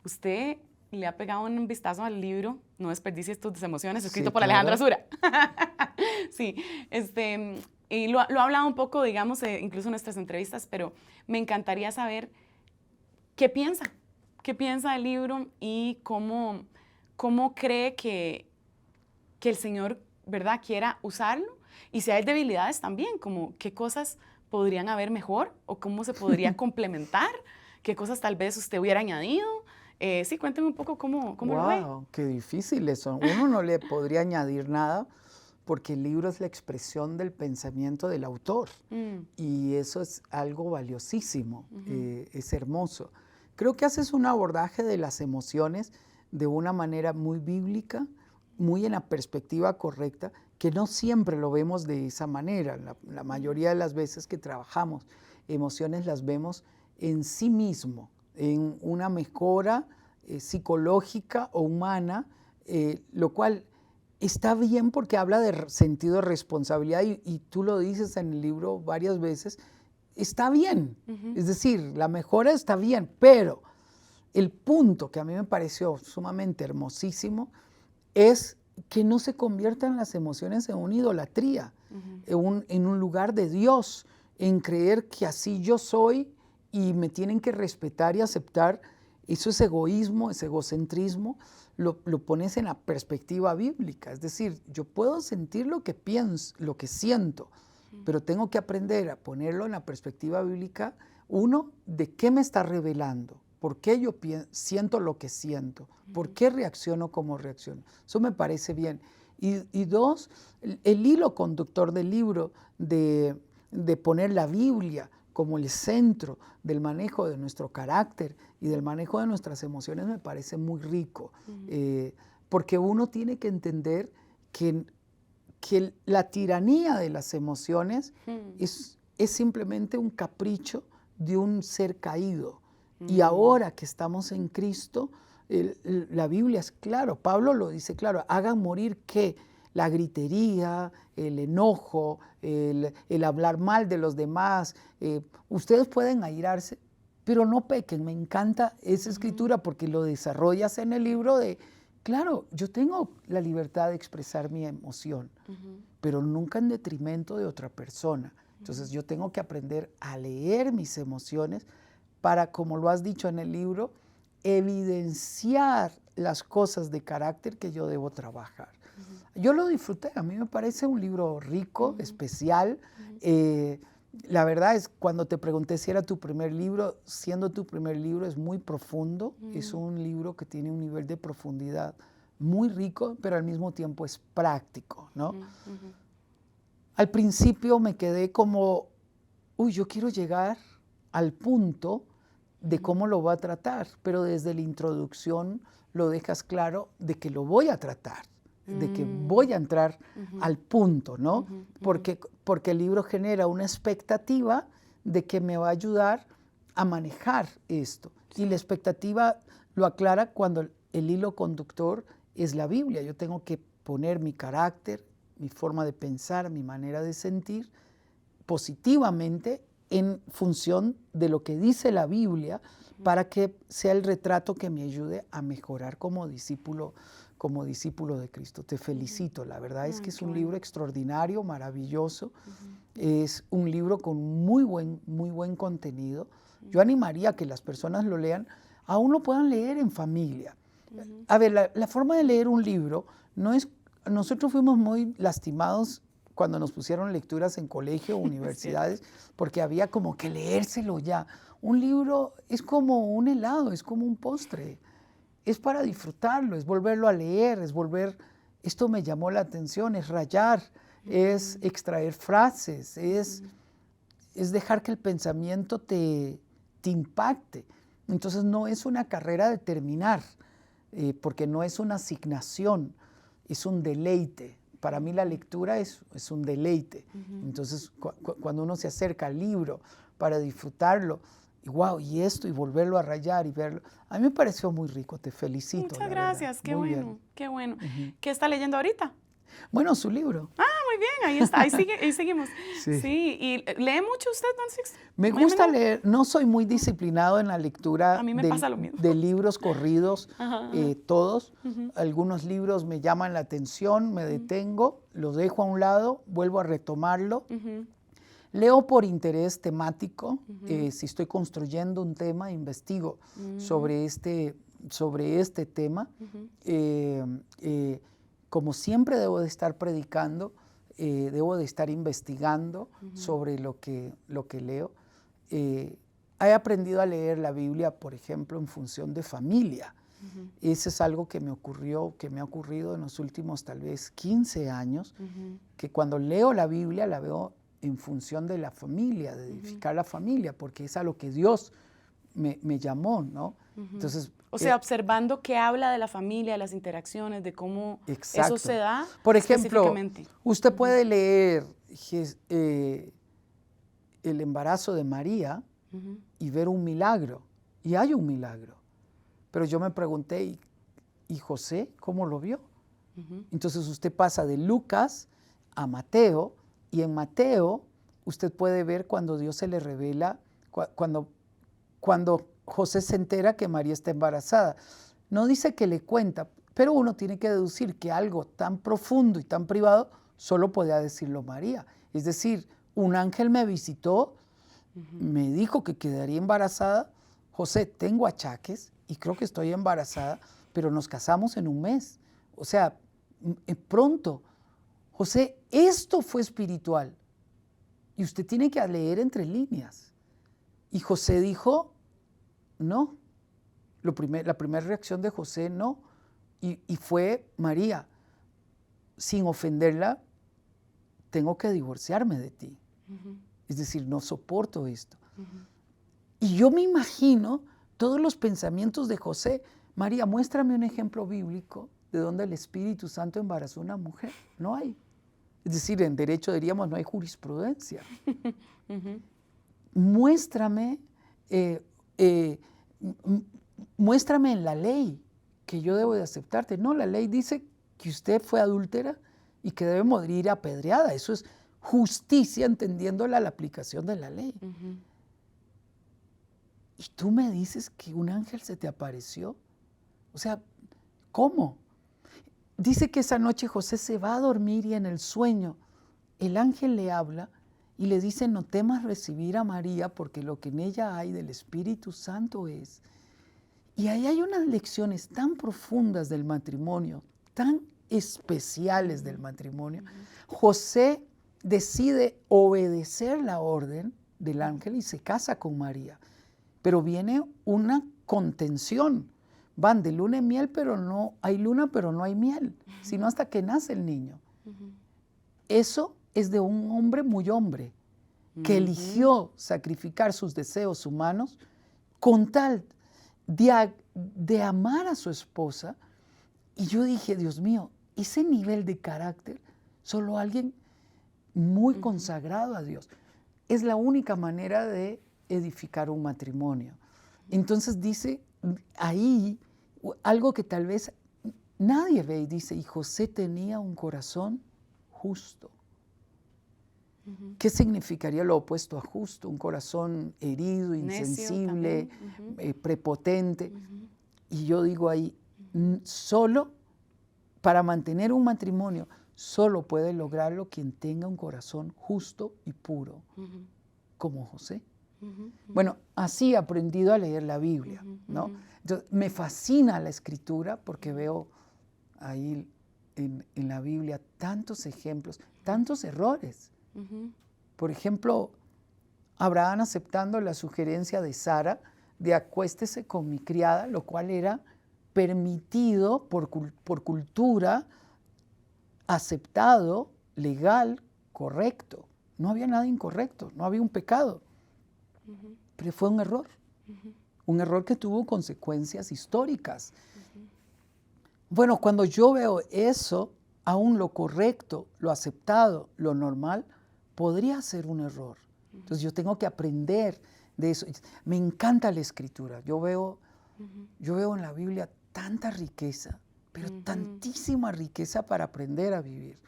¿Usted le ha pegado un vistazo al libro No desperdicies tus emociones, escrito por Alejandra Sura? Sí, y lo ha hablado un poco, digamos, incluso en nuestras entrevistas, pero me encantaría saber qué piensa del libro y cómo cree que el Señor, ¿verdad?, quiera usarlo, y si hay debilidades también, como qué cosas podrían haber mejor o cómo se podría complementar, qué cosas tal vez usted hubiera añadido. Sí, cuénteme un poco cómo lo ve. ¡Wow! ¡Qué difícil eso! Uno no le podría añadir nada porque el libro es la expresión del pensamiento del autor y eso es algo valiosísimo, es hermoso. Creo que haces un abordaje de las emociones de una manera muy bíblica, muy en la perspectiva correcta, que no siempre lo vemos de esa manera. La mayoría de las veces que trabajamos emociones las vemos en sí mismo, en una mejora psicológica o humana, lo cual está bien porque habla de sentido de responsabilidad y tú lo dices en el libro varias veces, está bien. Es decir, la mejora está bien, pero el punto que a mí me pareció sumamente hermosísimo es que no se conviertan las emociones en una idolatría, en un lugar de Dios, en creer que así yo soy y me tienen que respetar y aceptar. Eso es egoísmo, es egocentrismo, lo pones en la perspectiva bíblica. Es decir, yo puedo sentir lo que pienso, lo que siento, pero tengo que aprender a ponerlo en la perspectiva bíblica. Uno, ¿de qué me está revelando? ¿Por qué yo siento lo que siento? ¿Por qué reacciono como reacciono? Eso me parece bien. Y dos, el hilo conductor del libro de poner la Biblia como el centro del manejo de nuestro carácter y del manejo de nuestras emociones me parece muy rico. Porque uno tiene que entender que la tiranía de las emociones es simplemente un capricho de un ser caído. Y ahora que estamos en Cristo, la Biblia es claro, Pablo lo dice claro, hagan morir ¿qué? La gritería, el enojo, el hablar mal de los demás. Ustedes pueden airarse, pero no pequen. Me encanta esa escritura porque lo desarrollas en el libro de, claro, yo tengo la libertad de expresar mi emoción, pero nunca en detrimento de otra persona. Entonces yo tengo que aprender a leer mis emociones para, como lo has dicho en el libro, evidenciar las cosas de carácter que yo debo trabajar. Yo lo disfruté, a mí me parece un libro rico, especial. La verdad es, cuando te pregunté si era tu primer libro, siendo tu primer libro, es muy profundo. Es un libro que tiene un nivel de profundidad muy rico, pero al mismo tiempo es práctico, ¿no? Al principio me quedé como, yo quiero llegar al punto de cómo lo va a tratar, pero desde la introducción lo dejas claro de que lo voy a tratar. de que voy a entrar al punto, ¿no? Porque el libro genera una expectativa de que me va a ayudar a manejar esto. Y la expectativa lo aclara cuando el hilo conductor es la Biblia. Yo tengo que poner mi carácter, mi forma de pensar, mi manera de sentir positivamente en función de lo que dice la Biblia para que sea el retrato que me ayude a mejorar como discípulo de Cristo. Te felicito, la verdad es que es un libro extraordinario, maravilloso. Es un libro con muy buen contenido. Yo animaría a que las personas lo lean, aún lo puedan leer en familia. A ver, la forma de leer un libro no es... Nosotros fuimos muy lastimados cuando nos pusieron lecturas en colegio o universidades, porque había como que leérselo ya. Un libro es como un helado, es como un postre. Es para disfrutarlo, es volverlo a leer, es volver... Esto me llamó la atención, es rayar, es extraer frases, es dejar que el pensamiento te impacte. Entonces no es una carrera de terminar, porque no es una asignación, es un deleite. Para mí la lectura es un deleite. Entonces cuando uno se acerca al libro para disfrutarlo, y wow, y esto, y volverlo a rayar y verlo, a mí me pareció muy rico, te felicito. Muchas gracias, qué muy bueno, bien. qué bueno. ¿Qué está leyendo ahorita? Bueno, su libro. Muy bien, ahí está, ahí seguimos. Sí. Sí, ¿y lee mucho usted, don Sixto? Me gusta leer, no soy muy disciplinado en la lectura A mí me pasa lo mismo. de libros corridos, todos. Algunos libros me llaman la atención, me detengo, los dejo a un lado, vuelvo a retomarlo. Leo por interés temático, si estoy construyendo un tema, investigo sobre este tema. Como siempre debo de estar predicando, debo de estar investigando sobre lo que leo. He aprendido a leer la Biblia, por ejemplo, en función de familia. Ese es algo que me ha ocurrido en los últimos tal vez 15 años, que cuando leo la Biblia la veo en función de la familia, de edificar la familia, porque es a lo que Dios me llamó, ¿no? Entonces, o sea, observando qué habla de la familia, de las interacciones, de cómo exacto. eso se da. Por ejemplo, específicamente. Usted puede leer el embarazo de María y ver un milagro, y hay un milagro. Pero yo me pregunté, ¿y José cómo lo vio? Entonces usted pasa de Lucas a Mateo, y en Mateo usted puede ver cuando Dios se le revela, cuando José se entera que María está embarazada. No dice que le cuenta, pero uno tiene que deducir que algo tan profundo y tan privado solo podía decirlo María. Es decir, un ángel me visitó, me dijo que quedaría embarazada. José, tengo achaques y creo que estoy embarazada, pero nos casamos en un mes. O sea, pronto. José, esto fue espiritual. Y usted tiene que leer entre líneas. Y José dijo, no. La primera reacción de José, no. Y fue, María, sin ofenderla, tengo que divorciarme de ti. Es decir, no soporto esto. Y yo me imagino todos los pensamientos de José. María, muéstrame un ejemplo bíblico de donde el Espíritu Santo embarazó a una mujer. No hay. Es decir, en derecho diríamos no hay jurisprudencia. Muéstrame en la ley que yo debo de aceptarte. No, la ley dice que usted fue adúltera y que debe morir apedreada. Eso es justicia, entendiéndola la aplicación de la ley. Y tú me dices que un ángel se te apareció. O sea, ¿cómo? Dice que esa noche José se va a dormir y en el sueño el ángel le habla y le dice, no temas recibir a María porque lo que en ella hay del Espíritu Santo es. Y ahí hay unas lecciones tan profundas del matrimonio, tan especiales del matrimonio. José decide obedecer la orden del ángel y se casa con María. Pero viene una contención. Van de luna y miel, pero no hay luna, pero no hay miel, sino hasta que nace el niño. Eso es de un hombre muy hombre, que eligió sacrificar sus deseos humanos con tal de amar a su esposa. Y yo dije, Dios mío, ese nivel de carácter, solo alguien muy consagrado a Dios. Es la única manera de edificar un matrimonio. Entonces dice ahí algo que tal vez nadie ve y dice, y José tenía un corazón justo. ¿Qué significaría lo opuesto a justo? Un corazón herido, insensible, prepotente. Y yo digo ahí, solo para mantener un matrimonio, solo puede lograrlo quien tenga un corazón justo y puro, como José. Bueno, así he aprendido a leer la Biblia, ¿no? Entonces, me fascina la escritura porque veo ahí en la Biblia tantos ejemplos, tantos errores. Por ejemplo, Abraham aceptando la sugerencia de Sara de acuéstese con mi criada, lo cual era permitido por cultura, aceptado, legal, correcto. No había nada incorrecto, no había un pecado. Pero fue un error que tuvo consecuencias históricas. Bueno, cuando yo veo eso, aún lo correcto, lo aceptado, lo normal, podría ser un error. Entonces yo tengo que aprender de eso. Me encanta la escritura. Yo veo en la Biblia tanta riqueza, pero tantísima riqueza para aprender a vivir.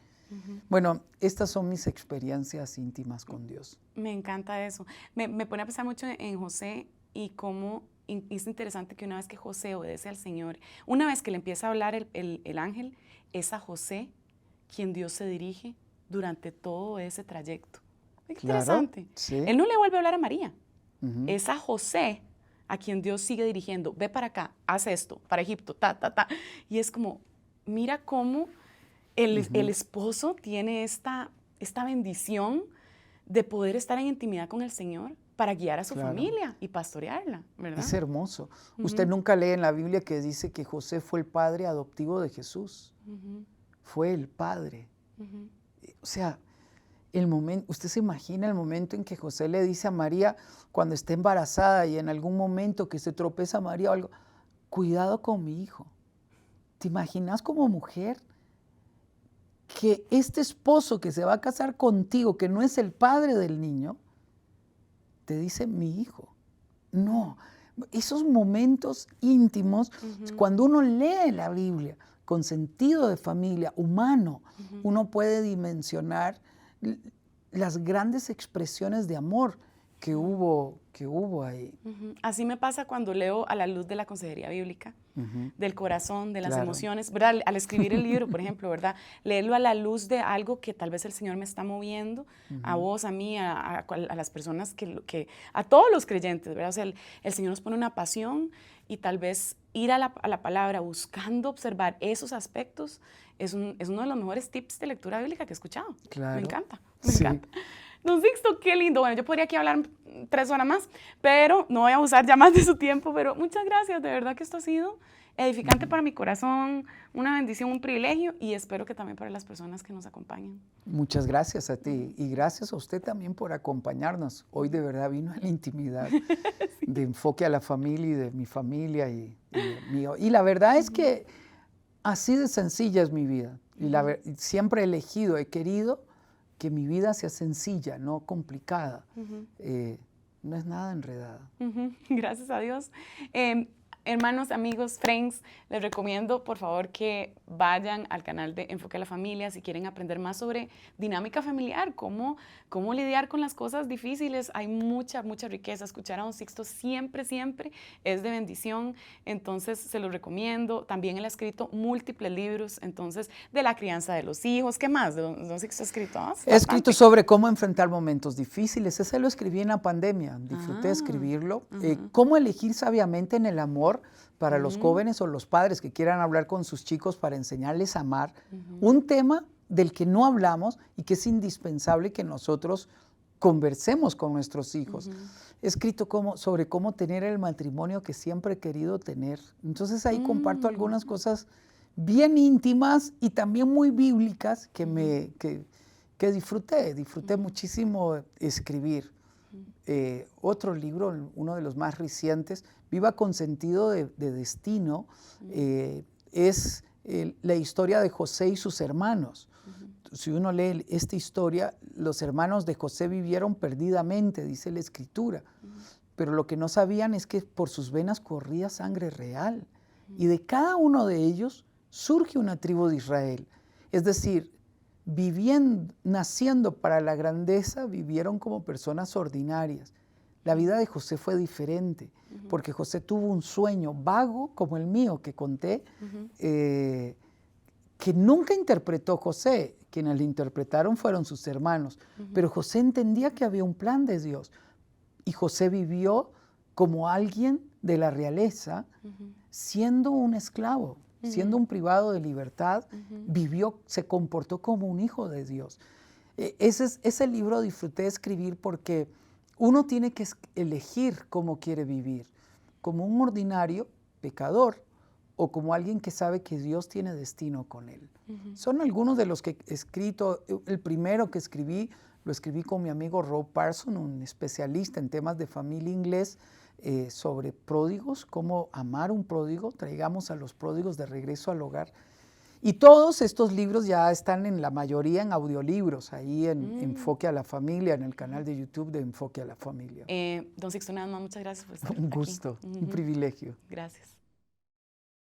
Bueno, estas son mis experiencias íntimas con Dios. Me encanta eso. Me pone a pensar mucho en José y cómo es interesante que una vez que José obedece al Señor, una vez que le empieza a hablar el ángel, es a José quien Dios se dirige durante todo ese trayecto. Es interesante. Claro, sí. Él no le vuelve a hablar a María. Es a José a quien Dios sigue dirigiendo. Ve para acá, haz esto, para Egipto, Y es como, mira cómo el esposo tiene esta bendición de poder estar en intimidad con el Señor para guiar a su familia y pastorearla, ¿verdad? Es hermoso. Usted nunca lee en la Biblia que dice que José fue el padre adoptivo de Jesús. Fue el padre. O sea, usted se imagina el momento en que José le dice a María, cuando está embarazada y en algún momento que se tropeza María o algo, cuidado con mi hijo. ¿Te imaginas como mujer que este esposo que se va a casar contigo, que no es el padre del niño, te dice mi hijo? No, esos momentos íntimos, cuando uno lee la Biblia con sentido de familia humano, uno puede dimensionar las grandes expresiones de amor que hubo ahí. Así me pasa cuando leo a la luz de la consejería bíblica, del corazón, de las emociones, ¿verdad? Al escribir el libro, por ejemplo, ¿verdad? Leerlo a la luz de algo que tal vez el Señor me está moviendo, a vos, a mí, a las personas a todos los creyentes, ¿verdad? O sea, el Señor nos pone una pasión y tal vez ir a la palabra buscando observar esos aspectos es uno de los mejores tips de lectura bíblica que he escuchado. Claro. Me encanta. Don Sixto, qué lindo. Bueno, yo podría aquí hablar 3 horas más, pero no voy a usar ya más de su tiempo, pero muchas gracias. De verdad que esto ha sido edificante para mi corazón, una bendición, un privilegio y espero que también para las personas que nos acompañan. Muchas gracias a ti y gracias a usted también por acompañarnos. Hoy de verdad vino a la intimidad de Enfoque a la Familia y de mi familia y mío. Y la verdad es que así de sencilla es mi vida. Y siempre he elegido, he querido que mi vida sea sencilla, no complicada. No es nada enredada. Gracias a Dios. Hermanos, amigos, friends, les recomiendo por favor que vayan al canal de Enfoque a la Familia si quieren aprender más sobre dinámica familiar, cómo lidiar con las cosas difíciles. Hay mucha riqueza. Escuchar a Don Sixto siempre es de bendición, entonces se los recomiendo. También él ha escrito múltiples libros, entonces, de la crianza de los hijos. ¿Qué más? Don Sixto ha escrito He escrito sobre cómo enfrentar momentos difíciles. Ese lo escribí en la pandemia, disfruté escribirlo. Cómo elegir sabiamente en el amor para los jóvenes o los padres que quieran hablar con sus chicos para enseñarles a amar. Un tema del que no hablamos y que es indispensable que nosotros conversemos con nuestros hijos. He escrito sobre cómo tener el matrimonio que siempre he querido tener. Entonces ahí comparto algunas cosas bien íntimas y también muy bíblicas que disfruté muchísimo escribir. Otro libro, uno de los más recientes, Viva con sentido de destino, es la historia de José y sus hermanos. Si uno lee esta historia, los hermanos de José vivieron perdidamente, dice la Escritura. Pero lo que no sabían es que por sus venas corría sangre real. Y de cada uno de ellos surge una tribu de Israel. Es decir, naciendo para la grandeza, vivieron como personas ordinarias. La vida de José fue diferente, porque José tuvo un sueño vago como el mío que conté, que nunca interpretó José. Quienes le interpretaron fueron sus hermanos. Pero José entendía que había un plan de Dios. Y José vivió como alguien de la realeza, siendo un esclavo, siendo un privado de libertad, vivió, se comportó como un hijo de Dios. Ese libro disfruté de escribir porque uno tiene que elegir cómo quiere vivir, como un ordinario pecador o como alguien que sabe que Dios tiene destino con él. Son algunos de los que he escrito. El primero que escribí, lo escribí con mi amigo Rob Parson, un especialista en temas de familia inglés, sobre pródigos, cómo amar un pródigo, traigamos a los pródigos de regreso al hogar. Y todos estos libros ya están en la mayoría en audiolibros, ahí en Enfoque a la Familia, en el canal de YouTube de Enfoque a la Familia. Don Sixto, nada más, muchas gracias por estar Un gusto, aquí. un privilegio. Gracias.